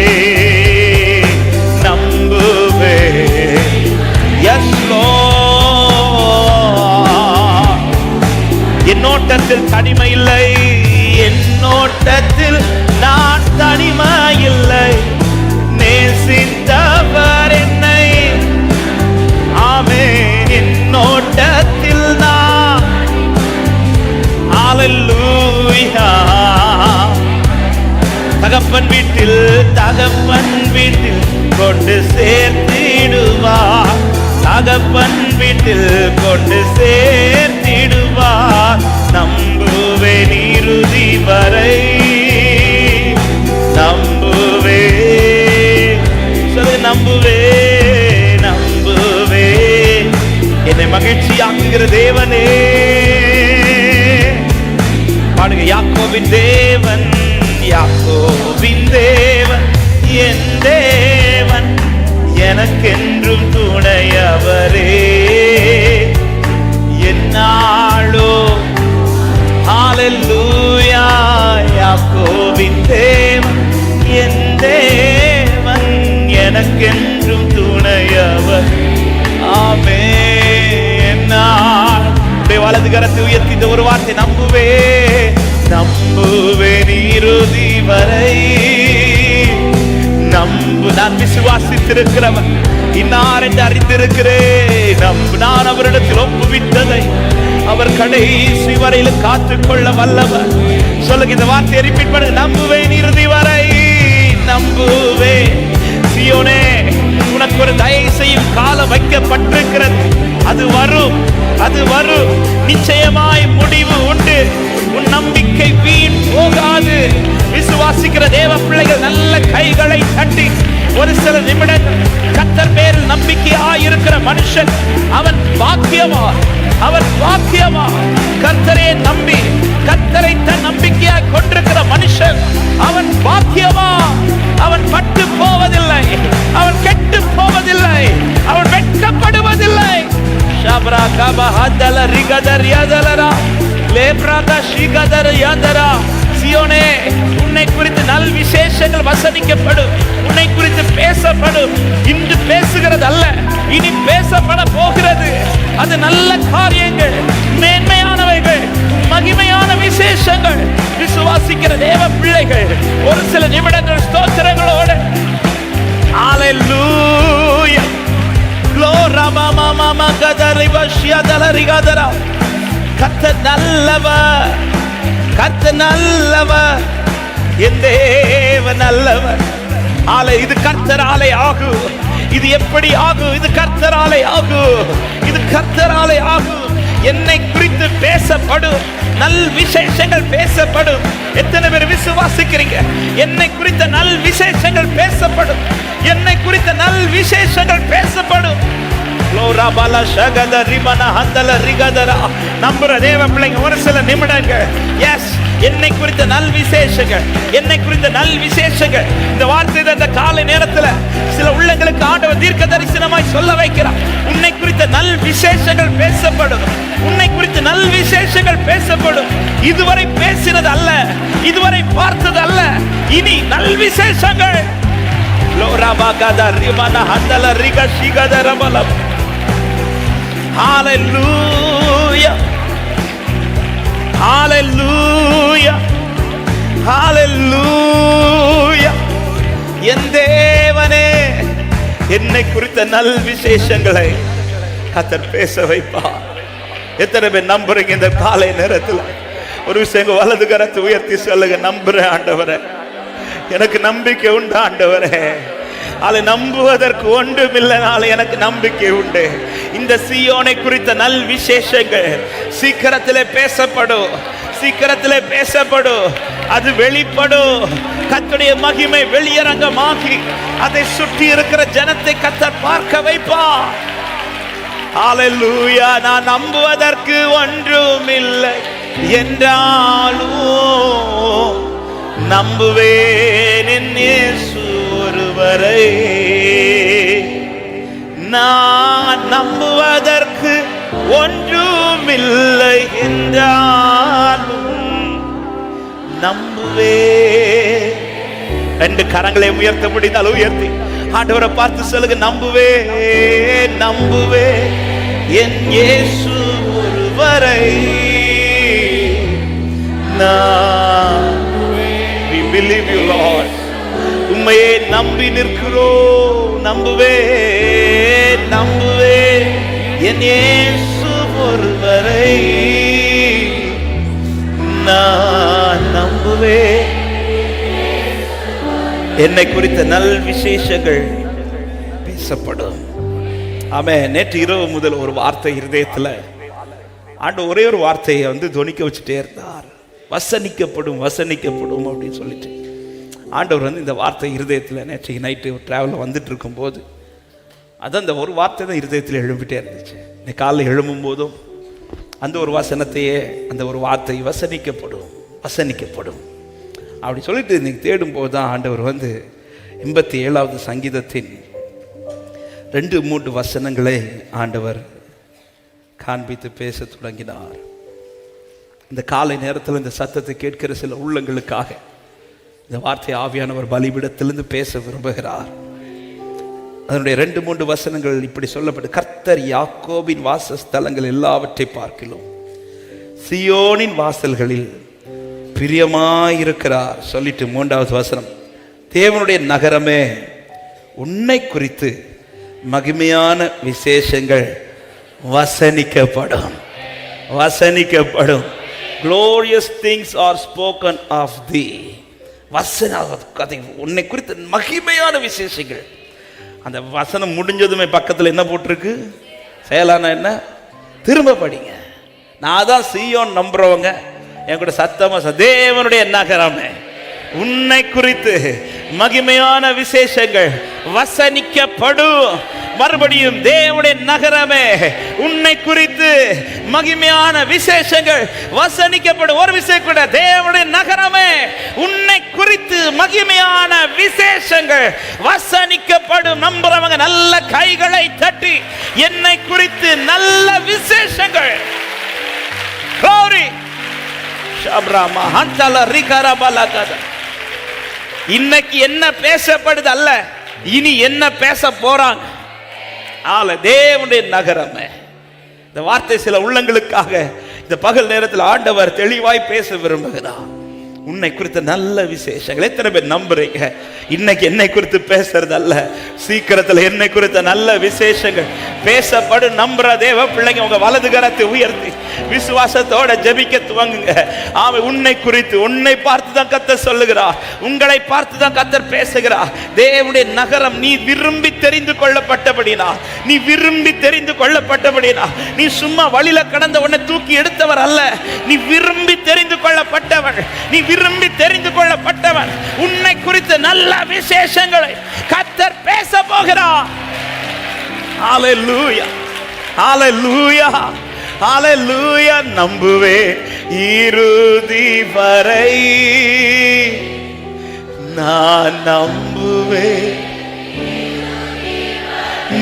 நம்புவேன். S Lord. என்னோட்டத்தில் தனிமை இல்லை, என்னோட்டத்தில் நான் தனிமை இல்லை, நேசித்தவர் என்னை. ஆமென். என்னோட்டத்தில் நான், ஹல்லேலூயா. தகப்பன் வீட்டில் கொண்டு சேர்த்திடுவார், தகப்பன் வீட்டில் கொண்டு சேர்த்திடுவார், நம்புவேன் இறுதி வரை, நம்புவேன். சொல்லு, நம்புவேன், நம்புவேன். என்னை மகிழ்ச்சியாக்குகிற தேவனே. பாடுங்க. யாக்கோபின் தேவன், யாக்கோபின் தேவன், என் தேவன், எனக்கென்றும் துணையவரே என்னாளோ. ஹல்லேலூயா. யாக்கோபின் தேவன் என் தேவன் எனக்கென்றும் துணையவர். ஆமென். வலது கரத்தை உயர்த்தி இந்த ஒரு வார்த்தை நம்புவே நம்புவேன் இறுதி வரை. நான் விசுவாசித்திருக்கிறவன் இன்னார் என்று அறிந்திருக்கிறேன். நான் அவரிடத்தில் ஒப்புவித்ததை அவர் கடைசி வரையில் காத்துக்கொள்ள வல்லவர். சொல்லுங்க இந்த வார்த்தையை ரிப்பீட் பண்ணுங்க. நம்புவேன் இறுதி வரை. நம்புவேன். சீயோனே, உனக்கு ஒரு தயை செய்யும் காலம் வைக்கப்பட்டிருக்கிறது. அது வரும், அது வரும். நிச்சயமாய் முடிவு உண்டு. உன் நம்பிக்கை வீண் போகாது. விசுவாசிக்கிற தேவ பிள்ளைகள் நல்ல கைகளை தட்டி ஒரு சில நிமிடங்கள் கர்த்தர் பேரில் நம்பிக்கையாய் இருக்கிற மனுஷன் அவன் பாக்கியவான். அவன் பாக்கியவான். கர்த்தரை நம்பி கர்த்தரை தன் நம்பிக்கையாய் கொண்டிருக்கிற மனுஷன் அவன் பாக்கியவான். அவன் பட்டு போவதில்லை, அவன் கெட்டு போவதில்லை, அவன் வெட்கப்படுவதில்லை. ஷாப்ரா காபா ஹதல ரிகதர் யாதலரா லேப்ராதா ஷிகதர் யாதரா. சீயோனே, உன்னை குறித்து நல் விசேஷங்கள் வசனிக்கப்படும். உன்னை குறித்து பேசப்படும். இன்று பேசுகிறது அல்ல, இனி பேசப்பட போகிறது. அது நல்ல காரியங்கள், மேன்மையானவைகள், மகிமையான விசேஷங்கள். விசுவாசிக்கிற தேவ பிள்ளைகள் ஒரு சில நிமிடங்கள் ஸ்தோத்திரங்களோடு ஹல்லேலூயா. க்ளோரா மாமா மாமா கதரி வஷ்யா தலரி கதரா. கர்த்தர் நல்லவர், கர்த்தர் நல்லவர், என் தேவன் நல்லவர். இது கர்த்தர் ஆலை ஆகும். இது எப்படி ஆகும்? இது கர்த்தர் ஆலை ஆகும். இது கர்த்தர் ஆலை ஆகும். என்னை குறித்து பேசப்படும் நல் விசேஷங்கள் பேசப்படும். எத்தனை பேர் விசுவாசிக்கிறீங்க? என்னை குறித்த நல் விசேஷங்கள் பேசப்படும். என்னை குறித்த நல் விசேஷங்கள் பேசப்படும். நம்புற தேவ பிள்ளைங்க ஒரு சில நிமிடங்கள் எஸ், என்னை குறித்த நல் விசேஷங்கள், என்னை குறித்த நல் விசேஷங்கள். இந்த வார்த்தை இந்த காலை நேரத்தில் சில உள்ளங்களுக்கு ஆண்டவர் தீர்க்க தரிசனமாய் சொல்ல வைக்கிறார். உன்னை குறித்த நல் விசேஷங்கள் பேசப்படும். உன்னை குறித்த நல் விசேஷங்கள் பேசப்படும். இதுவரை பேசினது அல்ல, இதுவரை பார்த்தது அல்ல, இனி நல் விசேஷங்கள். Hallelujah, hallelujah, hallelujah. என் தேவனே, என்னை குறித்த நல் விசேஷங்களை கர்த்தர் பேச வைப்பார். எத்தனை பேர் நம்புறீங்க? இந்த காலை நேரத்தில் ஒரு விஷயம் வலது கரத்தை உயர்த்தி சொல்லுங்க. நம்புறேன் ஆண்டவரே, எனக்கு நம்பிக்கை உண்டு ஆண்டவரே. அதை நம்புவதற்கு ஒன்றுமில்லைனாலும் எனக்கு நம்பிக்கை உண்டு. இந்த சீயோனை குறித்த நல் விசேஷங்கள் சீக்கிரத்திலே பேசப்படும், சீக்கிரத்திலே பேசப்படும். அது வெளிப்படும். கர்த்தருடைய மகிமை வெளியரங்கமாகி அதை சுற்றி இருக்கிற ஜனத்தை கர்த்தர் பார்க்க வைப்பார். ஹல்லேலூயா. நான் நம்புவதற்கு ஒன்றுமில்லை என்றாலும் நம்புவேன் என் இயேசு ஒருவரை. நான் நம்புவதற்கு ஒன்றுமில்லை என்றாலும் நம்புவேன். ரெண்டு கரங்களை உயர்த்த முடிந்தால் உயர்த்தி ஆண்டவரை பார்த்து சொல்லுங்க. நம்புவே நம்புவே என் இயேசு ஒருவரை. We believe you, Lord. உம்மையே நம்பி நிற்கிறோம். நம்புவே நம்புவே என் இயேசு ஒருவரை. நான் நம்புவே. என்னை குறித்த நல் விசேஷங்கள் பேசப்படும். ஆமென். நேற்று இரவு முதல் ஒரு வார்த்தை இருதயத்தில் ஆண்டவர் ஒரே ஒரு வார்த்தையை துணிக்க வச்சுட்டே இருந்தார். வசனிக்கப்படும் வசனிக்கப்படும் அப்படின்னு சொல்லிட்டு ஆண்டவர் இந்த வார்த்தை இருதயத்தில் நேற்று நைட்டு ட்ராவலில் வந்துட்டு இருக்கும்போது அதான் அந்த ஒரு வார்த்தை தான் இருதயத்தில் எழும்பிட்டே இருந்துச்சு. இன்னைக்கு காலையில் எழும்பும் போதும் அந்த ஒரு வசனத்தையே, அந்த ஒரு வார்த்தை வசனிக்கப்படும் வசனிக்கப்படும் அப்படி சொல்லிட்டு இன்னைக்கு தேடும் போது தான் ஆண்டவர் 87வது சங்கீதத்தின் 2-3 வசனங்களை ஆண்டவர் காண்பித்து பேச தொடங்கினார். இந்த காலை நேரத்தில் இந்த சத்தத்தை கேட்கிற சில உள்ளங்களுக்காக இந்த வார்த்தை ஆவியானவர் பலிபீடத்திலிருந்து பேச விரும்புகிறார். அதனுடைய 2-3 வசனங்கள் இப்படி சொல்லப்பட்டு, கர்த்தர் யாக்கோபின் வாசஸ்தலங்கள் எல்லாவற்றை பார்க்கிலும் சியோனின் வாசல்களில் பிரியமாயிருக்கிறார் சொல்லிட்டு 3வது வசனம், தேவனுடைய நகரமே உன்னை குறித்து மகிமையான விசேஷங்கள் வசனிக்கப்படும். வசனிக்கப்படும். Glorious things are spoken of thee. உன்னை குறித்து மகிமையான விசேஷங்கள். அந்த வசனம் முடிஞ்சதுமே பக்கத்தில் என்ன போட்டிருக்கு? செயலான என்ன? திரும்ப படிங்க. நான் தான் சீயோன் நம்புறவங்க என் கூட சத்தமா, தேவனுடைய நகரமே உன்னை குறித்து மகிமையான விசேஷங்கள் வசனிக்கப்படும். மறுபடியும், தேவனுடைய நகரமே உன்னை குறித்து மகிமையான விசேஷங்கள் வசனிக்கப்படும். ஒரு விஷயம் கூட, தேவனுடைய நகரமே உன்னை குறித்து மகிமையான விசேஷங்கள் வசனிக்கப்படும். நம்புறவங்க நல்ல கைகளை தட்டி, என்னை குறித்து நல்ல விசேஷங்கள். இன்னைக்கு என்ன பேசப்படுது அல்ல, இனி என்ன பேச போறாங்க. தேவனுடைய நகரமே. இந்த வார்த்தை சில உள்ளங்களுக்காக இந்த பகல் நேரத்தில் ஆண்டவர் தெளிவாய் பேச விரும்புகிறார். உன்னை குறித்த நல்ல விசேஷங்கள். எத்தனை பேர் நம்புறீங்க? இன்னைக்கு என்னை குறித்து பேசுறது அல்ல, சீக்கிரத்தில் என்னை குறித்த நல்ல விசேஷங்கள் பேசப்படும். நம்புற தேவ பிள்ளைங்க உங்க வலது கரத்தை உயர்த்தி விசுவாசத்தோட ஜெபிக்க துவங்குங்க. அவன் உன்னை குறித்து, உன்னை பார்த்து தான் கர்த்தர் சொல்லுகிறார், உங்களை பார்த்து தான் கர்த்தர் பேசுகிறார். தேவனுடைய நகரம் நீ விரும்பி தெரிந்து கொள்ளப்பட்டபடினா, நீ விரும்பி தெரிந்து கொள்ளப்பட்டபடினா, நீ சும்மா வழியில கடந்த உன்னை தூக்கி எடுத்தவர் அல்ல, நீ விரும்பி தெரிந்து கொள்ளப்பட்டவன், நீ விரும்பி தெரிந்து கொள்ளப்பட்டவன். உன்னை குறித்து நல்ல விசேஷங்களை கர்த்தர் பேச போகிறார். ஹalleluya, ஹalleluya, ஹalleluya. நம்புவே இறுதி வரை, நான் நம்புவே.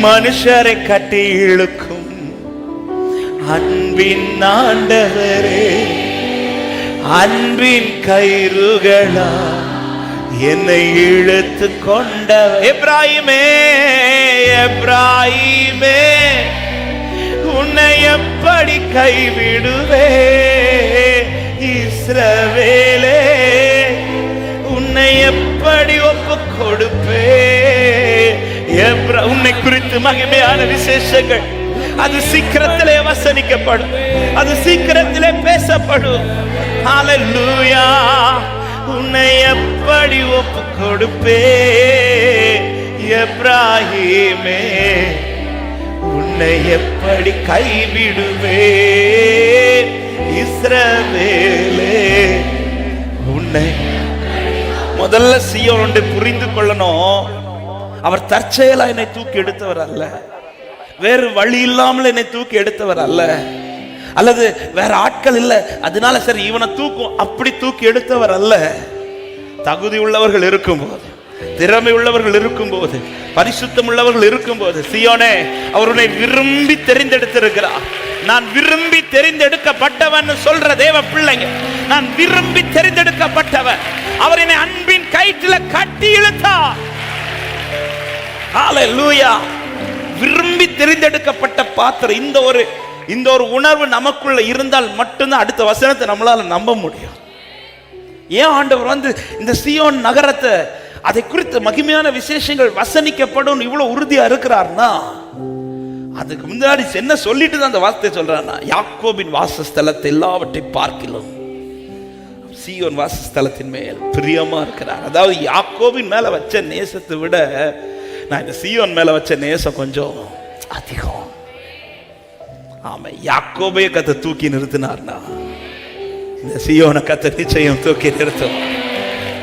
மனுஷரை கட்டி இழுக்கும் அன்பின் ஆண்டவரே, அன்பின் கயிறுகளா என்னை இழுத்து கொண்டவர். எப்ராயிமே, எப்ராயிமே, உன்னை எப்படி கைவிடுவே? இஸ்ரவேலே, உன்னை எப்படி ஒப்பு கொடுப்பே? உன்னை குறித்து மகிமையான விசேஷங்கள் அது சீக்கிரத்திலே வசனிக்கப்படும், அது சீக்கிரத்திலே பேசப்படும். ஹalleluya. உன்னை எப்படி ஒப்பு கொடுப்பே? எப்ராயிமே, உன்னை எப்படி கைவிடுவே? இஸ்ரவேலே, உன்னை. முதல்ல சீயோன் புரிந்து கொள்ளணும், அவர் தற்செயலா என்னை தூக்கி எடுத்தவர் அல்ல, வேறு வழி இல்லாமல் என்னை தூக்கி எடுத்தவர் அல்ல, அல்லது வேற ஆட்கள் இல்ல அதனால சரி இவனை தூக்கும் அப்படி தூக்கி எடுத்தவர் அல்ல. தகுதி உள்ளவர்கள் இருக்கும்போது, திறமை உள்ளவர்கள் இருக்கும்போது, பரிசுத்தம் உள்ளவர்கள் இருக்கும்போது, சீயோனே அவர் உன்னை விரும்பி தெரிந்தெடுத்திருக்கிறார். நான் விரும்பி தெரிந்தெடுக்கப்பட்டவன் சொல்ற தேவ பிள்ளைங்க, நான் விரும்பி தெரிந்தெடுக்கப்பட்டவன். அவர் என்னை அன்பின் கயிற்றில கட்டி இழுத்தார். ஹalleluya. விரும்பி தெரிந்தெடுக்கப்பட்ட பாத்திரம். இந்த ஒரு உணர்வு நமக்குள்ள இருந்தால் மட்டும்தான் அடுத்த வசனத்தை நம்மளால நம்ப முடியும். ஏன் ஆண்டவர் இந்த சீயோன் நகரத்தை, அதை குறித்த மகிமையான விசேஷங்கள் வசனிக்கப்படும் இவ்வளவு உறுதியா இருக்கிறார்னா, அதுக்கு முன்னாடி என்ன சொல்லிட்டு தான் அந்த வார்த்தை சொல்றாருன்னா, யாக்கோபின் வாசஸ்தலத்தை எல்லாவற்றை பார்க்கிலும் சீயோன் வாசஸ்தலத்தின் மேல் பிரியமா இருக்கிறார். அதாவது யாக்கோபின் மேல வச்ச நேசத்தை விட நான் இந்த சீயோன் மேல வச்ச நேசம் கொஞ்சம் அதிகம். ஆமா, யாக்கோபைய கத்த தூக்கி நிறுத்தினார்னா இந்த சீயோனை கத்த நிச்சயம் தூக்கி நிறுத்தும்.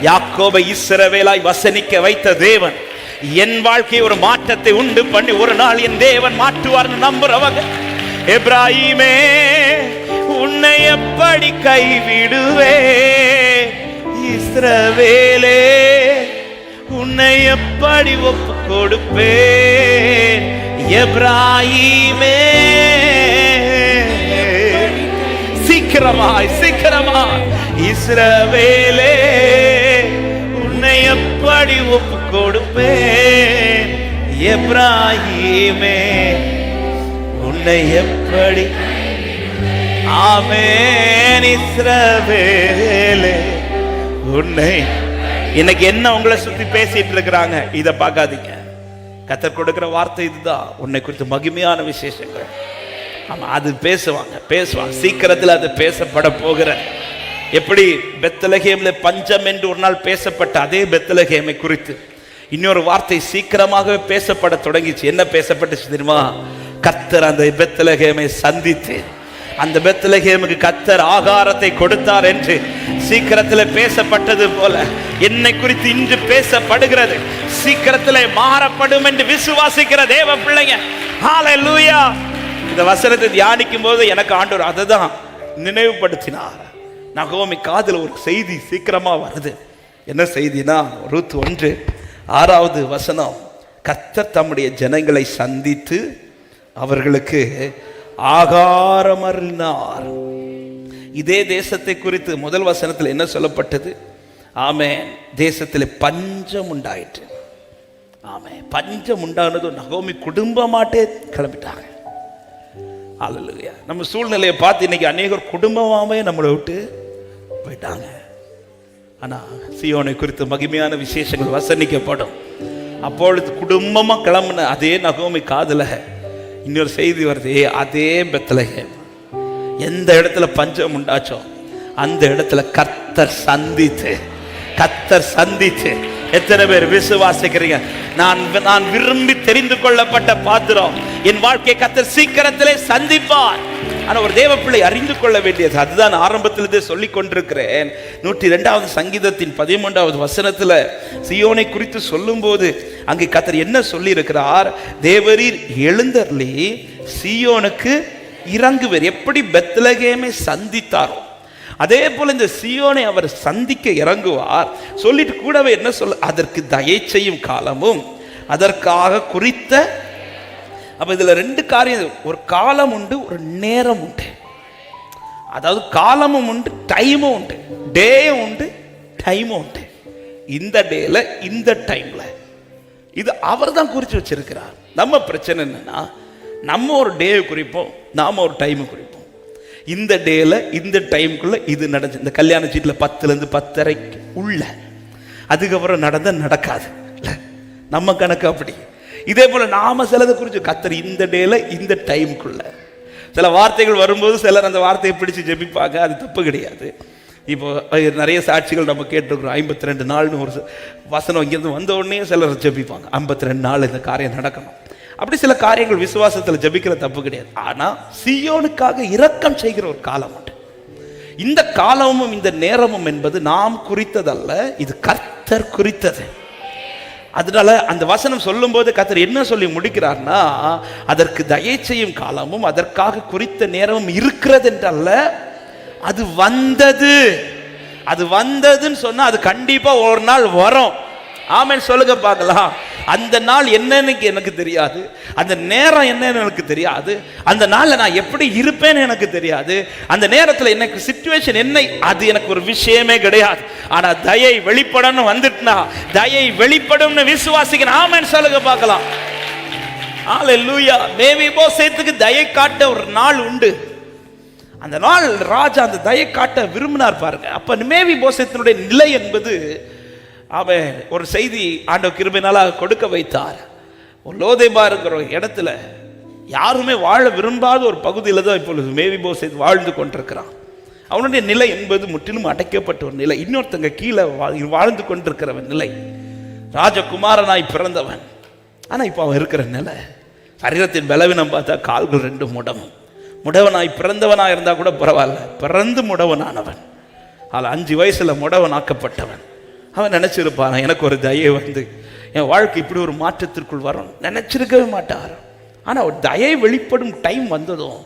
யாக்கோபை இஸ்ரவேலாய் வசனிக்க வைத்த தேவன் என் வாழ்க்கையை ஒரு மாற்றத்தை உண்டு பண்ணி ஒரு நாள் என் தேவன் மாற்றுவார் நம்புறவங்க. எப்ராயிமே, உன்னை எப்படி கைவிடுவே? இஸ்ரவேலே, உன்னை எப்படி ஒப்பு கொடுப்பேன். எப்ராஹீமே சீக்கிரமாய் சீக்கிரமாய், இஸ்ரவேலே உன்னை எப்படி ஒப்பு கொடுப்பேன். எப்ராஹீமே உன்னை எப்படி. ஆமென். இஸ்ரவேலே உன்னை. இன்னைக்கு என்ன உங்களை சுத்தி பேசிட்டு இருக்கிறாங்க, இத பார்க்காதீங்க. கர்த்தர் கொடுக்கிற வார்த்தை இதுதான், உன்னை குறித்து மகிமையான விசேஷங்கள். ஆமா, அது பேசுவாங்க. சீக்கிரத்தில் அது பேசப்பட போகிற. எப்படி பெத்லகேம்ல பஞ்சம் என்று ஒரு நாள் பேசப்பட்ட அதே பெத்லகேமை குறித்து இன்னொரு வார்த்தை சீக்கிரமாகவே பேசப்பட தொடங்கிச்சு. என்ன பேசப்பட்டுச்சு தெரியுமா? கர்த்தர் அந்த பெத்லகேமை சந்தித்து அந்த பெத்லகேமுக்கு கர்த்தர் ஆகாரத்தை கொடுத்தார் என்று சீக்கிரத்தில் பேசப்பட்டது போல என்னை குறித்து இன்று பேசப்படுகிறது. சீக்கிரத்தில் மாறப்படும் என்று விசுவாசிக்கிற தேவ பிள்ளைங்க, ஹல்லேலூயா. இந்த வசனத்தை தியானிக்கும் போது எனக்கு ஆண்டவர் அதை தான் நினைவுபடுத்தினார். நகோமி காதில் ஒரு செய்தி சீக்கிரமா வருது. என்ன செய்தினா, ரூத் 1:6 கர்த்தர் தம்முடைய ஜனங்களை சந்தித்து அவர்களுக்கு ஆகாரம் அருளினார். இதே தேசத்தை குறித்து முதல் வசனத்தில் என்ன சொல்லப்பட்டது? ஆமென். தேசத்தில் பஞ்சம் உண்டாயிற்று. ஆமென். பஞ்சம் உண்டானது நகோமி குடும்பமாட்டே கிளம்பிட்டாங்க. அல்லேலூயா. நம்ம சூழ்நிலையை பார்த்து இன்னைக்கு அநேகர் குடும்பமாவே நம்மளை விட்டு போயிட்டாங்க. ஆனா சீயோனை குறித்து மகிமையான விசேஷங்கள் வசனிக்கப்படும். அப்பொழுது குடும்பமா கிளம்புன அதே நகோமி காதுல இன்னொரு செய்தி வருது. அதே பெத்லகேம் எந்த இடத்துல பஞ்சம் உண்டாச்சோ அந்த இடத்துல கர்த்தர் சந்தித்து. எத்தனை பேர் விசுவாசிக்கிறீங்க? நான் விரும்பி தெரிந்து கொள்ளப்பட்ட பாத்திரம், என் வாழ்க்கை கர்த்தர் சீக்கிரத்திலே சந்திப்பார். ஆனா ஒரு தேவ பிள்ளை அறிந்து கொள்ள வேண்டியது, அதுதான் ஆரம்பத்திலே சொல்லிக் கொண்டிருக்கிறேன். 102வது சங்கீதத்தின் 13வது வசனத்துல சீயோனை குறித்து சொல்லும் போது அங்கே கர்த்தர் என்ன சொல்லி இருக்கிறார்? தேவரீர் எழுந்தருளி சீயோனுக்கு இறங்குவர். எப்படி பெத்லகேமை சந்தித்தாரோ அதே போல இந்த சீயோனை அவர் சந்திக்க இறங்குவார். சொல்லிட்டு கூடவே என்ன சொல்ல, அதற்கு தயை செய்யும் காலமும் அதற்காக குறித்த. அப்ப இதுல 2 காரியம், ஒரு காலம் உண்டு, ஒரு நேரம் உண்டு. அதாவது காலமும் உண்டு, டைமும் உண்டு. டேயும் உண்டு, டைமும் உண்டு. இந்த டேல இந்த டைம்ல இது அவர் தான் குறிச்சு வச்சிருக்கிறார். நம்ம பிரச்சனை என்னன்னா, நம்ம ஒரு டே குறிப்போம், நாம ஒரு டைம் குறிப்போம். இந்த டேல இந்த டைமுக்குள்ள இது நடந்து, இந்த கல்யாண சீட்டுல 10லேருந்து 10:30 உள்ள, அதுக்கப்புறம் நடக்காது. நம்ம கணக்கு அப்படி. இதே போல நாம சிலதை குறித்து கர்த்தர் இந்த டேல இந்த டைமுக்குள்ள சில வார்த்தைகள் வரும்போது சிலர் அந்த வார்த்தையை பிடிச்சு ஜெபிப்பாங்க. அது தப்பு கிடையாது. இப்போ நிறைய சாட்சிகள் நம்ம கேட்டிருக்கிறோம். 52 நாள்னு ஒரு வசனம் இங்கிருந்து வந்த உடனே சிலர் ஜெபிப்பாங்க, 52 நாள் இந்த காரியம் நடக்கணும். அப்படி சில காரியங்கள் விசுவாசத்தில் ஜெபிக்கிற தப்பு கிடையாது. ஆனா சீயோனுக்காக இரக்கம் செய்கிற ஒரு காலம் உண்டு. இந்த காலமும் இந்த நேரமும் என்பது நாம் குறித்ததல்ல, இது கர்த்தர் குறித்தது. அதனால அந்த வசனம் சொல்லும் போது கர்த்தர் என்ன சொல்லி முடிக்கிறார்னா, அதற்கு தயை செய்யும் காலமும் அதற்காக குறித்த நேரமும் இருக்கிறது என்றல்ல, அது வந்ததுன்னு சொன்னா அது கண்டிப்பா ஒரு நாள் வரும். ஆமென் சொல்லுங்க பார்க்கலாம். அந்த நாள் என்னன்னு எனக்கு தெரியாது, அந்த நேரம் என்னன்னு எனக்கு தெரியாது, அந்த நாள்ல நான் எப்படி இருப்பேன்னு எனக்கு தெரியாது, அந்த நேரத்தில் எனக்கு சிச்சுவேஷன் என்ன, அது எனக்கு ஒரு விஷயமே கிடையாது. ஆனா தயை வெளிப்படணும் வந்துட்டுனா, தயை வெளிப்படும்னு விசுவாசிக்கிறேன். ஆமென் சொல்லுங்க பார்க்கலாம். ஹல்லேலூயா. மேவிபோசேத்துக்கு தயை காட்ட ஒரு நாள் உண்டு. அந்த நாள் ராஜா அந்த தயை காட்ட விரும்பினார் பாருங்க. அப்ப மேவிபோசேத்தினுடைய நிலை என்பது, அவன் ஒரு செய்தி ஆண்டவர் கிருபையினால கொடுக்க வைத்தார். ஒரு லோதேபாருங்கிற இடத்துல யாருமே வாழ விரும்பாத ஒரு பகுதியில் தான் இப்பொழுது மேவிபோசேத் வாழ்ந்து கொண்டிருக்கிறான். அவனுடைய நிலை என்பது முற்றிலும் அடைக்கப்பட்ட ஒரு நிலை, இன்னொருத்தங்க கீழே வாழ்ந்து கொண்டிருக்கிறவன் நிலை. ராஜகுமாரனாய் பிறந்தவன். ஆனா இப்போ அவன் இருக்கிற நிலை, சரீரத்தின் பலவீனம் பார்த்தா கால்கள் 2 முடவனாய் பிறந்தவனாக இருந்தா கூட பரவாயில்ல, பிறந்து முடவனானவன். அதில் 5 வயசுல முடவனாக்கப்பட்டவன். அவன் நினைச்சிருப்பான், எனக்கு ஒரு தயை வந்து என் வாழ்க்கை இப்படி ஒரு மாற்றத்திற்குள் வரும் நினைச்சிருக்கவே மாட்டார். ஆனா ஒரு தயை வெளிப்படும் டைம் வந்ததும்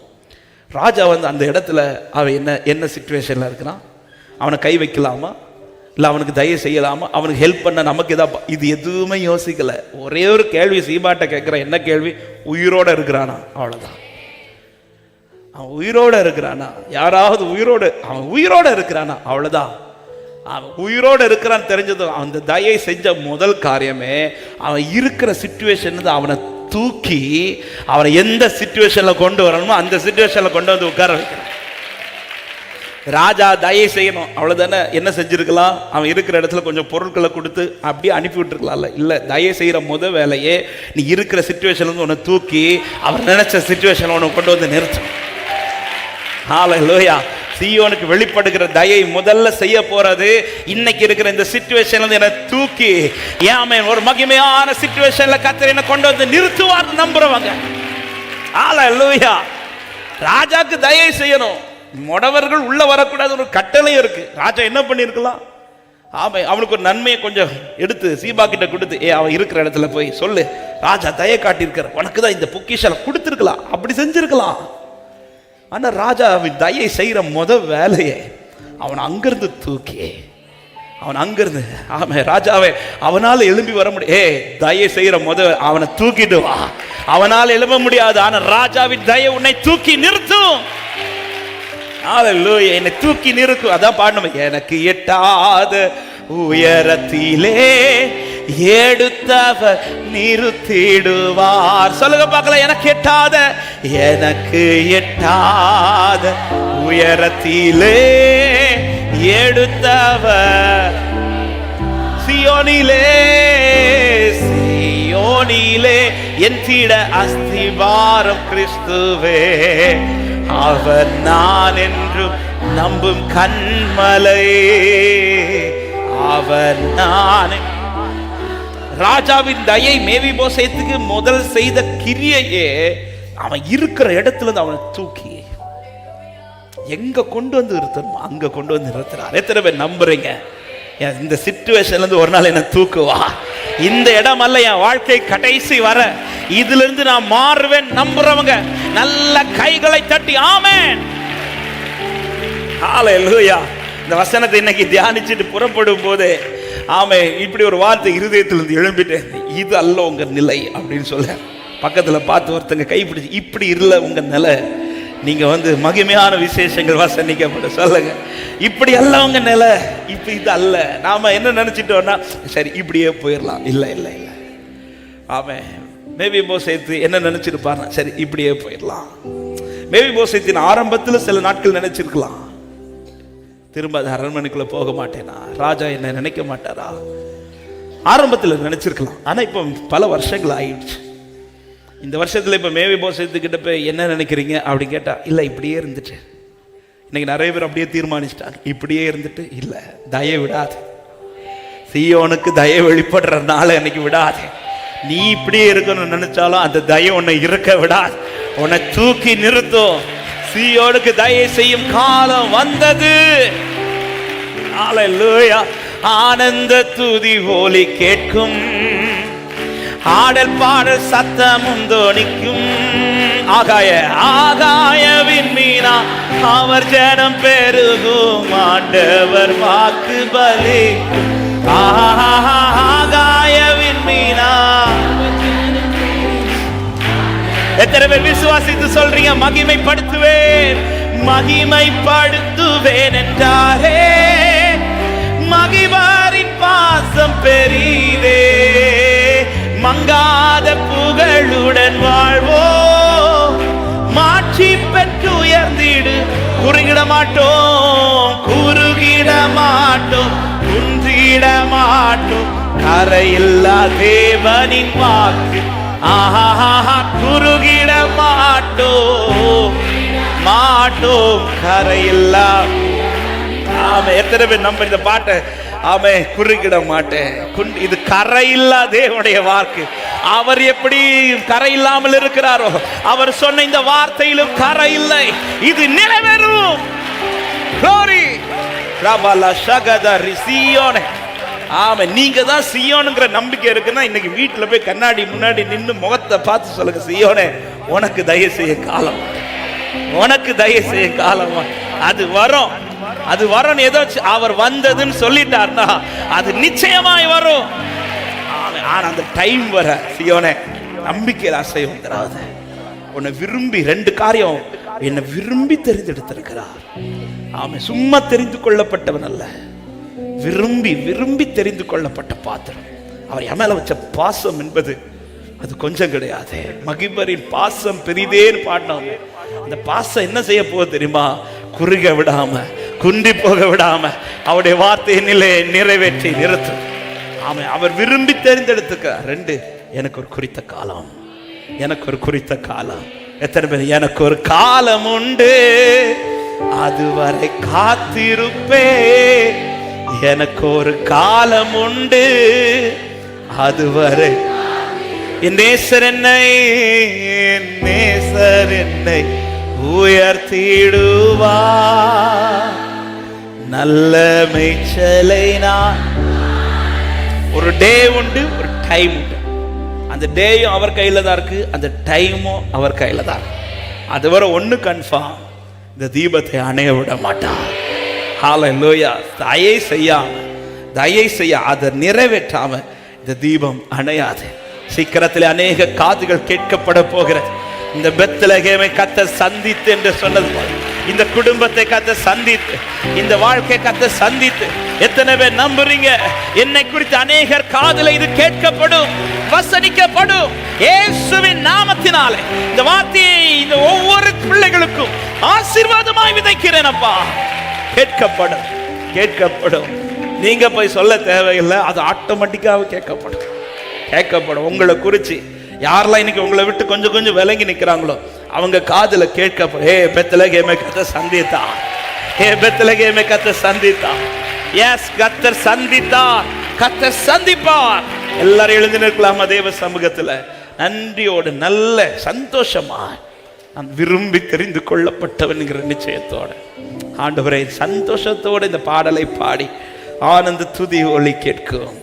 ராஜா வந்து அந்த இடத்துல அவன் என்ன சிச்சுவேஷன்ல இருக்கிறான், அவனை கை வைக்கலாமா, இல்லை அவனுக்கு தயவு செய்யலாமா, அவனுக்கு ஹெல்ப் பண்ண நமக்கு எதா, இது எதுவுமே யோசிக்கல. ஒரே ஒரு கேள்வி சீபாட்ட கேட்குற, என்ன கேள்வி? உயிரோட இருக்கிறானா? அவ்வளோதான். அவன் உயிரோட இருக்கிறானா? யாராவது உயிரோடு, அவன் உயிரோட இருக்கிறானா? அவ்வளோதான். அவன் உயிரோடு இருக்கிறான்னு தெரிஞ்சதும் அந்த தயை செஞ்ச முதல் காரியமே அவன் இருக்கிற சிச்சுவேஷன் அவனை தூக்கி அவனை எந்த சிச்சுவேஷனில் கொண்டு வரணுமோ அந்த சிச்சுவேஷனில் கொண்டு வந்து உட்கார வைக்கிறான். ராஜா தயை செய்யணும், அவ்வளோதானே. என்ன செஞ்சிருக்கலாம்? அவன் இருக்கிற இடத்துல கொஞ்சம் பொருட்களை கொடுத்து அப்படியே அனுப்பி விட்டுருக்கலாம்ல. இல்லை, தயை செய்கிற முதல் வேலையே நீ இருக்கிற சிச்சுவேஷன்லேருந்து உன்னை தூக்கி அவர் நினைச்ச சிச்சுவேஷனை உன்னை கொண்டு வந்து நிறுத்தும். ஹல்லேலூயா. சீயோனுக்கு வெளிப்படுகிற தயை முதல்ல செய்ய போறது இன்னைக்கு இருக்கிற இந்த சிச்சுவேஷன்ல என்னை தூக்கி ஆமென் ஒரு மகிமையான சிச்சுவேஷன்ல கர்த்தர் என்னை கொண்டு வந்து நிறுத்துவார் நம்புறவங்க. ஹல்லேலூயா. ராஜாக்கு தயை செய்யணும், முடவர்கள் உள்ள வரக்கூடாது ஒரு கட்டளை இருக்கு. ராஜா என்ன பண்ணிருக்கலாம்? ஆமாம், அவனுக்கு ஒரு நன்மையை கொஞ்சம் எடுத்து சீபா கிட்ட கொடுத்து, அவன் இருக்கிற இடத்துல போய் சொல்லு, ராஜா தயை காட்டியிருக்கிற, உனக்கு தான் இந்த பொக்கிஷால கொடுத்துருக்கலாம், அப்படி செஞ்சிருக்கலாம். ஆனால் ராஜா அவன் தயை செய்கிற முதல் வேலையை அவன் அங்கிருந்து தூக்கி அவன் அங்கிருந்து ராஜாவே அவனால் எழும்பி வர முடியும். தயை செய்கிற முதல் அவனை தூக்கிட்டு வா. அவனால் எழும்ப முடியாது, ஆனால் ராஜாவின் தயை உன்னை தூக்கி நிறுத்தும். ஹல்லேலூயா. என்னை தூக்கி நிறுத்தும். அதான் பாடணும், எனக்கு எட்டாத உயரத்திலே எடுத்தவர் நிறுத்திடுவார். சொல்லுங்க பார்க்கலாம், எனக்கு எட்டாத உயரத்திலே எடுத்தவர் சியோனிலே என் தீட அஸ்திவாரம் கிறிஸ்துவே, அவர் நான் என்றும் நம்பும் கண்மலை, அவர் நான். ராஜாவின் தயை மேவிபோசேத்துக்கு முதல் செய்த கிரியையே அவன் இருக்கிற இடத்துல இருந்து அவனை தூக்கி எங்க கொண்டு வந்து நிறுத்தணுமோ அங்க கொண்டு வந்து நிறுத்துறார். எத்தனை பேர் நம்புறீங்க? இந்த சிச்சுவேஷன்ல இருந்து ஒரு நாள் என்ன தூக்குவா, இந்த இடம் அல்ல என் வாழ்க்கை கடைசி வர, இதுல இருந்து நான் மாறுவேன் நம்புறவங்க நல்ல கைகளை தட்டி ஆமென். ஹல்லேலூயா. இந்த வசனத்தை இன்னைக்கு தியானிச்சுட்டு புறப்படும் போது இப்படி ஒரு வார்த்தை இருதயத்திலிருந்து எழும்பிட்டேன், இது அல்ல உங்க நிலை அப்படின்னு சொல்ல. பக்கத்துல பார்த்து ஒருத்தங்க கைப்பிடிச்சு, இப்படி இல்லை உங்க நிலை, நீங்க மகிமையான விசேஷங்கள் வசனிக்கப்பட சொல்லுங்க, இப்படி அல்ல உங்க நிலை, இப்ப இது அல்ல. நாம என்ன நினைச்சிட்டோம்னா சரி இப்படியே போயிடலாம். இல்லை இல்லை இல்லை. மேவிபோசேத்து என்ன நினைச்சிருப்பாரு? சரி இப்படியே போயிடலாம். மேவிபோசேத்தின் ஆரம்பத்தில் சில நாட்கள் நினைச்சிருக்கலாம், திரும்ப அது அரண்மனைக்குள்ள போக மாட்டேனா, ராஜா என்ன நினைக்க மாட்டாரா, ஆரம்பத்தில் நினைச்சிருக்கலாம். ஆனா இப்ப பல வருஷங்கள் ஆயிடுச்சு. இந்த வருஷத்துல இப்ப மேவிபோசேத்துக்கிட்ட போய் என்ன நினைக்கிறீங்க அப்படி கேட்டா, இல்ல இப்படியே இருந்துட்டு. இன்னைக்கு நிறைய பேர் அப்படியே தீர்மானிச்சிட்டாங்க, இப்படியே இருந்துட்டு. இல்ல, தயை விடாது. சீயோனுக்கு தயை வெளிப்படுறதுனால இன்னைக்கு விடாது. நீ இப்படியே இருக்கணும்னு நினைச்சாலும் அந்த தயை உன்னை இருக்க விடாது, உன்னை தூக்கி நிறுத்தும். சீயோனுக்கு தயை செய்யும் காலம் வந்தது. ஹல்லேலூயா. ஆனந்த துதி ஒலி கேட்கும், ஆடல் பாடல் சத்தமும் தோனிக்கும். ஆகாயவின் மீனா அவர் ஜனம் பெருகும், ஆண்டவர் வாக்கு பலிக்கும். ஆகாயவின் மீனா. எத்தனை பேர் விசுவாசித்து சொல்றீங்க? மகிமைப்படுத்துவேன் மகிமைப்படுத்துவேன் என்றாரே, மகிவாரின் பாசம் பெரிதே, மங்காத புகழுடன் வாழ்வோ, மாட்சி பெற்று உயர்ந்திடு. குறுகிட மாட்டோம், குறுகிட மாட்டோம், குன்றிட மாட்டோம், கரையில்லா தேவனின் வாக்கு. குறுகிட மாட்டோம் கரையில்லா. எத்தனை பேர் நம்ப இந்த பாட்டை? குறுகிட மாட்டேன். இது கரையில்லா தேவனுடைய வாக்கு. அவர் எப்படி கரை இல்லாமல் இருக்கிறாரோ, அவர் சொன்ன இந்த வார்த்தையிலும் கரை இல்லை, இது நிறைவேறும். நீங்க தான் சீயோனுங்கிற நம்பிக்கை இருக்குன்னா இன்னைக்கு வீட்டுல போய் கண்ணாடி முன்னாடி நின்று முகத்தை பார்த்து சொல்லுங்க, சீயோனே உனக்கு தயவு செய்ய காலம், உனக்கு தயவு செய்ய காலம் அது வரும். அது வரும். ஏதோ அவர் வந்ததுன்னு சொல்லிட்டார்னா அது நிச்சயமாய் வரும். ஆனா அந்த டைம் வர சியோனே நம்பிக்கையில் அசை வந்துடாது. உன்னை விரும்பி 2 காரியம் என்னை விரும்பி தெரிந்தெடுத்திருக்கிறார். ஆமென். சும்மா தெரிந்து கொள்ளப்பட்டவன் அல்ல, விரும்பி விரும்பி தெரிந்து கொள்ளப்பட்ட பாத்திரம். அவர் என் மேல வச்ச பாசம் என்பது அது கொஞ்சம் கிடையாது. மகிபரின் பாசம் பெரிதேன்னு பாடினவங்க. அந்த பாசம் என்ன செய்ய போகுது தெரியுமா? குறுக விடாம, குண்டி போக விடாம அவருடைய வார்த்தையினிலே நிறைவேற்றி நிறுத்தும். ஆமாம், அவர் விரும்பி தெரிந்தெடுத்துக்க. 2, எனக்கு ஒரு குறித்த காலம், எனக்கு ஒரு குறித்த காலம். எத்தனை பேர் எனக்கு ஒரு காலம் உண்டு, அதுவரை காத்திருப்பே. எனக்கு ஒரு காலம் உண்டு, அதுவரை என் நேசர் என்னை உயர்த்திடுவா. நல்ல மேய்ச்சலை நான். ஒரு டே உண்டு, ஒரு டைம் உண்டு. அந்த டேயும் அவர் கையில தான் இருக்கு, அந்த டைமும் அவர் கையில தான். அது வரை ஒண்ணு கன்ஃபார்ம், இந்த தீபத்தை அணைய விட மாட்டான். ஹல்லேலூயா. தயை செய்ய அதை நிறைவேற்றாம இந்த தீபம் அணையாது. சீக்கிரத்தில் அநேக காதுகள் கேட்கப்பட போகிறது. இந்த பெத்லகேமை கர்த்தர் சந்தித்து என்று சொன்னது போல இந்த குடும்பத்தை கர்த்தர் சந்தித்து, இந்த வாழ்க்கை கர்த்தர் சந்தித்து. எத்தனை பேர் நம்புறீங்க? என்னை குறித்து அநேகர் காதுல இது கேட்கப்படும், வசனிக்கப்படும். இயேசுவின் நாமத்தினாலே இந்த வார்த்தையை இந்த ஒவ்வொரு பிள்ளைகளுக்கும் ஆசீர்வாதமாய் விதைக்கிறேன் அப்பா. கேட்கப்படும், கேட்கப்படும். நீங்க போய் சொல்ல தேவையில்லை, அது ஆட்டோமேட்டிக்காக கேட்கப்படும். உங்களை குறிச்சு யாரெல்லாம் இன்னைக்கு உங்களை விட்டு கொஞ்சம் கொஞ்சம் விலகி நிற்கிறாங்களோ அவங்க காதுல கேட்கப்படும். ஏ பெத்லகேமை கர்த்தர் சந்தித்தா, ஏ பெத்லகேமை கர்த்தர் சந்தித்தா. எஸ், கர்த்தர் சந்தித்தார், கர்த்தர் சந்திப்பார். எல்லாரும் எழுந்து நிற்கலாமா தேவ சமூகத்துல நன்றியோடு, நல்ல சந்தோஷமா. நான் விரும்பி தெரிந்து கொள்ளப்பட்டவன்கிற நிச்சயத்தோட ஆண்டவரே சந்தோஷத்தோடு இந்த பாடலை பாடி ஆனந்த துதி ஒலி கேட்கும்.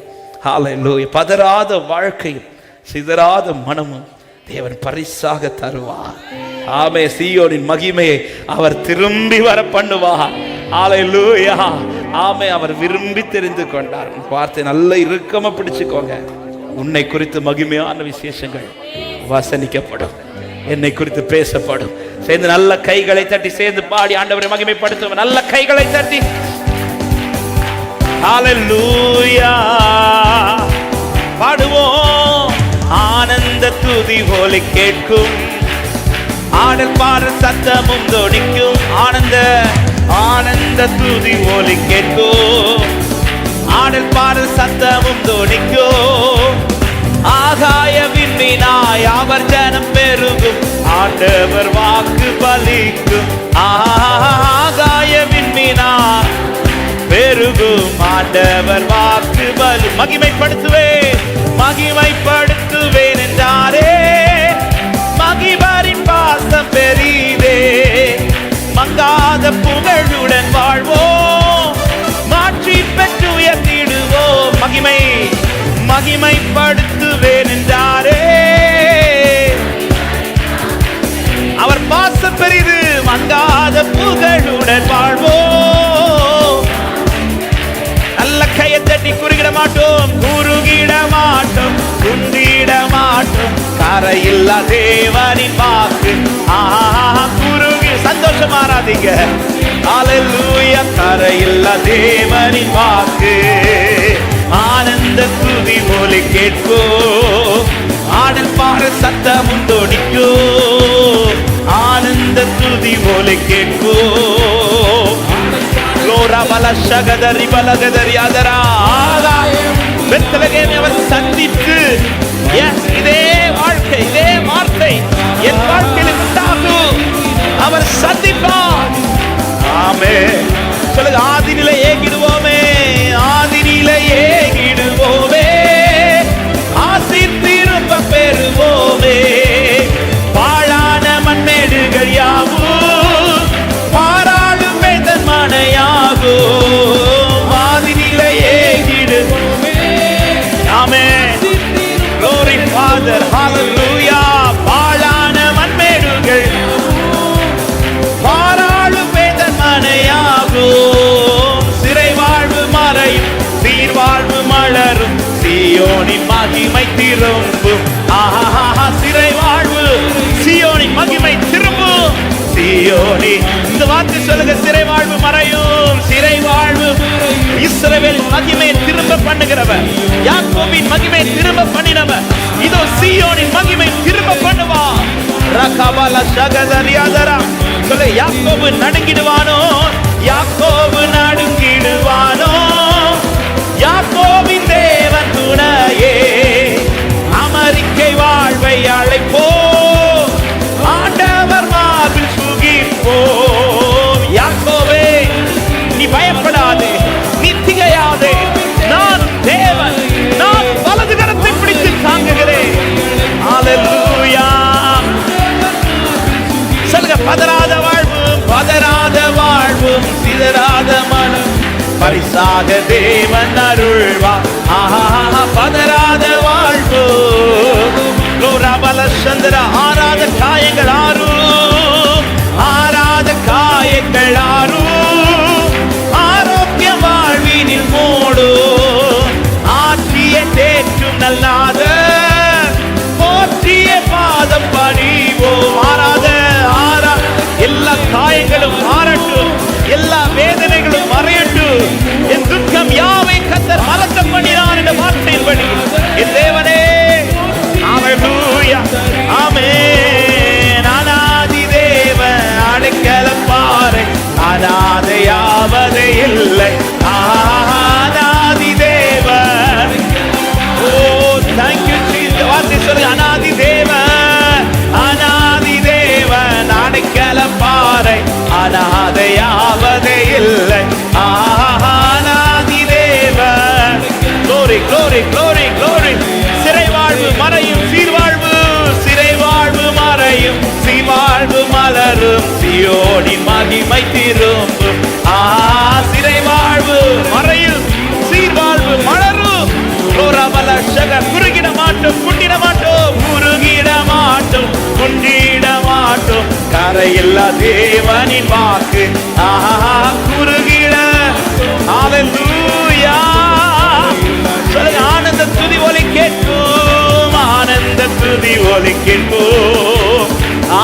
ஹல்லேலூயா. பதறாத வாழ்க்கையும் சிதறாத மனமும் தேவன் பரிசாக தருவார். ஆமே. சீயோனின் மகிமையை அவர் திரும்பி வர பண்ணுவார். ஹல்லேலூயா. ஆமே. அவர் விரும்பி தெரிந்து கொண்டார். வார்த்தை நல்ல இறுக்கமா பிடிச்சுக்கோங்க. உன்னை குறித்து மகிமையான விசேஷங்கள் வசனிக்கப்படும், என்னை குறித்து பேசப்படும். சேர்ந்து நல்ல கைகளை தட்டி சேர்ந்து பாடி ஆண்டவரை மகிமைப்படுத்துவோம். நல்ல கைகளை தட்டி ஹல்லேலூயா பாடுவோம். ஆனந்த துதி ஒலி கேட்கும், ஆடல் பாடல் சத்தமும் தொனிக்கும். ஆனந்த துதி ஒலி கேட்கும், ஆடல் பாடல் சத்தமும் தொனிக்கும். ஆகாய விண்மீனாய் அவர் ஜனம் பெருகும், ஆண்டவர் வாக்கு பலிக்கும். ஆகாய விண்மீனாய் பெருகும், ஆண்டவர் வாக்கு பலி. மகிமைப்படுத்துவேன் என்றாரே. மகிபரின் பாசம் பெரிதே. மங்காத புகழுடன் வாழ்வோம், மாற்றி பெற்று உயர்த்திடுவோம். மகிமைப்படுத்துவேன் என்றாரே. அவர் பாசம் பெரிது, மங்காத புகழுடன் வாழ்வோம். நல்ல கையை தட்டி குறுகிட மாட்டோம், குறுகிட மாட்டோம், குந்திட மாட்டோம். கரையில்லா தேவனின் வாக்கு. குறுகி சந்தோஷமாராதீங்க. ஹல்லேலூயா. கரையில்லா தேவனின் வாக்கு. ஆனந்த துதி ஒலி கேட்கும், ஆடல் பாடல் சத்தமும் தொனிக்கும். ஆனந்த துதி ஒலி கேட்கும். பெத்லகேமை அவர் சந்தித்து, இதே வாழ்க்கை, இதே வார்த்தை என் வாழ்க்கையில் உண்டாகும். அவர் சந்திப்பார். ஆமே. சொல்லுங்க, ஆதினிலே ஏகிடுவோமே, ஆதினிலே ஏகிடுவோமே, ஆசி திரும்ப பெறுவோமே. பாழான மண்மேடுகள் யாவும் பாராளும் வேந்தன் மனையாகும். ஆதினிலே ஏகிடுவோமே. ஆமென். Glory Father. Hallelujah. பாழான மண்மேடுகள் பாராளும் வேந்தன் மனையாகும். சீயோனின் மகிமை திரும்பும். ஆஹா, சிறை வாழ்வு, சீயோனின் மகிமை திரும்பும். சீயோனி, இந்த வார்த்தை சொல்லுங்க, சிறை வாழ்வு மறையும். சிறை வாழ்வு, இஸ்ரவேலின் மகிமையை திரும்ப பண்ணுகிறவர், யாக்கோபின் மகிமையை திரும்ப பண்ணினவர், இதோ சீயோனின் மகிமை திரும்ப பண்ணுவா. ரகபல ஷகதரியாதரா சொல்ல, யாக்கோபு நடுங்கிடுவானோ, யாக்கோபு நடுங்கிடுவானோ, யாக்கோபின் தேவன் துணையே, அமெரிக்கை வாழ்வை அழைப்போ, ஆண்டவர் மார்பில் சுகிப்போ. யாக்கோபே, நீ பயப்படாதே, நீ திகையாதே, நான் தேவன், நான் வலது கரத்தை பிடித்து தாங்குகிறேன். ஹல்லேலூயா. சொல்லுங்க, பதறாத வாழ்வும், பதறாத வாழ்வும், சிதறாத மனம் பரிசாக தேவன் அருள்வா. ஆஹா, பதறாத வாழ்வு. சந்திர ஆறாத காயங்கள் ஆறும், ஆறாத காயங்கள் ஆறும், ஆரோக்கிய வாழ்வினில் மூடும். ஆற்றிய தேற்றும் நல்லாத போற்றிய பாதம் பணிவோம். ஆறாத ஆறா எல்லா காயங்களும் மாறட்டும், எல்லா வேதனைகளும் மறையட்டும். என் துக்கம் யாவை கர்த்தர் மறக்க பண்ணினார் என்ற வார்த்தையின்படி என் தேவனே. ஹல்லேலூயா, ஆமென். அநாதி தேவன் அடைக்கலம் பாறை, அநாதையாவதே இல்லை. அநாதி தேவன், ஓ thank you Jesus. வார்த்தை சொல்லு, அநாதி தேவன், அநாதி தேவன் அடைக்கலம் பாறை, அநாதையாவதே இல்லை. அநாதி தேவன். glory glory glory glory. சிறை வாழ்வு மறையும், சீர்வாழ்வு, சிறை வாழ்வு மறையும், சீர்வாழ்வு மலரும், சீயோனின் மகிமை திரும்பும். சிறை வாழ்வு மறையும், சீர்வாழ்வு மலரும். குறுகிட மாட்டோம், குண்டிட மாட்டோம், குறுகிட மாட்டோம், குண்டிட மாட்டோம். கரையில்லா தேவனின் வாக்கு குறுகிட. ஹல்லேலூயா. சொல்லுங்க, ஆனந்த துதி ஒலி கேட்கும், ஆனந்த துதி ஒலி கேட்கும்,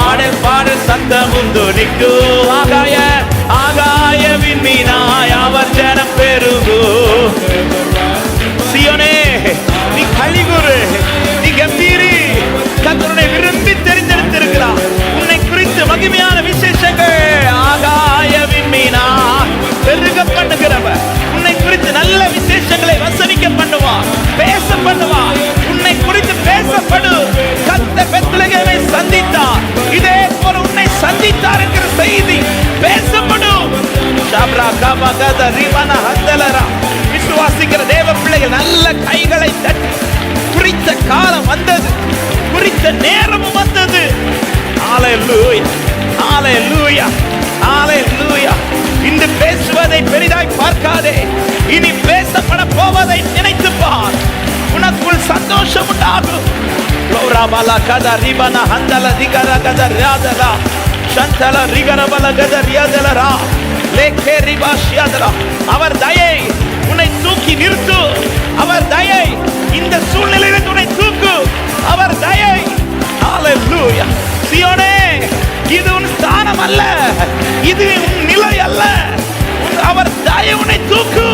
ஆடல் பாடல் சத்தமும் துணிக்கும். ஆகாய ஆகாய விண்மீனாய் அவர் ஜனம் பெருகும். சீயோனே, நீ கலிகுரு, நீ கம்பீரி. கர்த்தரை விரும்பி தெரிந்தெடுத்திருக்கிறார். உன்னை குறித்து மகிமையான விசேஷங்கள் ஆகாய விண்மீனா பெருக பண்ணுகிறவர். உன்னை குறித்து நல்ல விசேஷங்களை வசனிக்க பண்ணுவார், பேச பண்ணுவார். உன்னை குறித்து பேசப்படு. கர்த்தர் பெத்லகேமை சந்தித்தார், இதே போல உன்னை சந்தித்தார் என்கிற செய்தி பேசப்படும். விசுவாசிக்கிற தேவ பிள்ளைகள் நல்ல கைகளை தட்டி, குறித்த காலம் வந்தது, குறித்த நேரமும் வந்தது. ஹல்லேலூயா, ஹல்லேலூயா, ஹல்லேலூயா. இன்று பேசுவதை பெரிதாய் பார்க்காதே, இனி பேசப்பட போவதை நினைத்து பார். உனக்குள் சந்தோஷம் உண்டாகும். அவர் தயை உன்னை தூக்கி நிறுத்து. அவர் தயை இந்த சூழ்நிலையில் உன்னை தூக்கு. அவர் தயை. ஹல்லேலூயா. சீயோனே, இது உன் ஸ்தானம் அல்ல, இது உன் நிலை அல்ல. அவர் தயை உன்னை தூக்கு.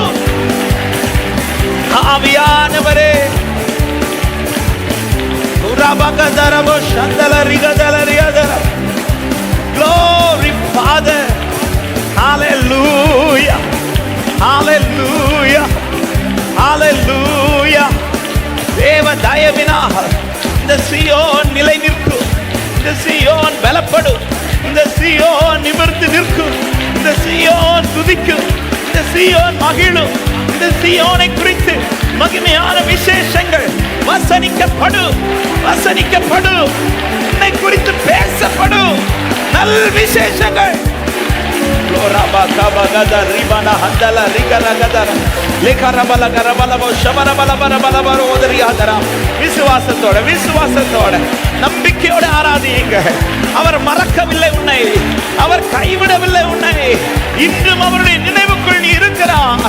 ஆவியானவரே, glory Father. Hallelujah, hallelujah, hallelujah. தேவ தயவினால் இந்த சீயோன் நிலை நிற்கும், இந்த சீயோன் பலப்படும், இந்த சீயோன் நிமிர்ந்து நிற்கும், இந்த சீயோன் துதிக்கும், இந்த சீயோன் மகிழும். இந்த சீயோனை குறித்து மகிமையான விசேஷங்கள் வசனிக்கப்படும், வசனிக்கப்படும். உன்னை குறித்து பேசப்படும் நல் விசேஷங்கள். விசுவாசத்தோட விசுவாசத்தோட நம்பிக்கையோட ஆராதியுங்க. அவர் மறக்கவில்லை உன்னை, அவர் கைவிடவில்லை உன்னை. இன்றும் அவருடைய நினைவுக்குள் நீ இருக்கிறார்.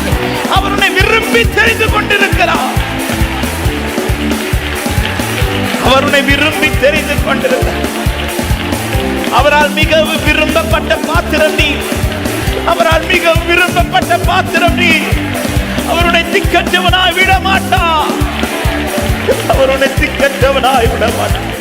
அவர் உன்னை விரும்பி தெரிந்து கொண்டிருக்கிறார். அவர் உன்னை விரும்பி தெரிந்து கொண்டிருந்தார். அவரால் மிகவும் விரும்பப்பட்ட பாத்திரம் நீ. அவரால் மிகவும் விரும்பப்பட்ட பாத்திரம் நீ. அவருடைய திக்கற்றவனாய் விட மாட்டார். அவருடைய திக்கற்றவனாய் விட மாட்டார்.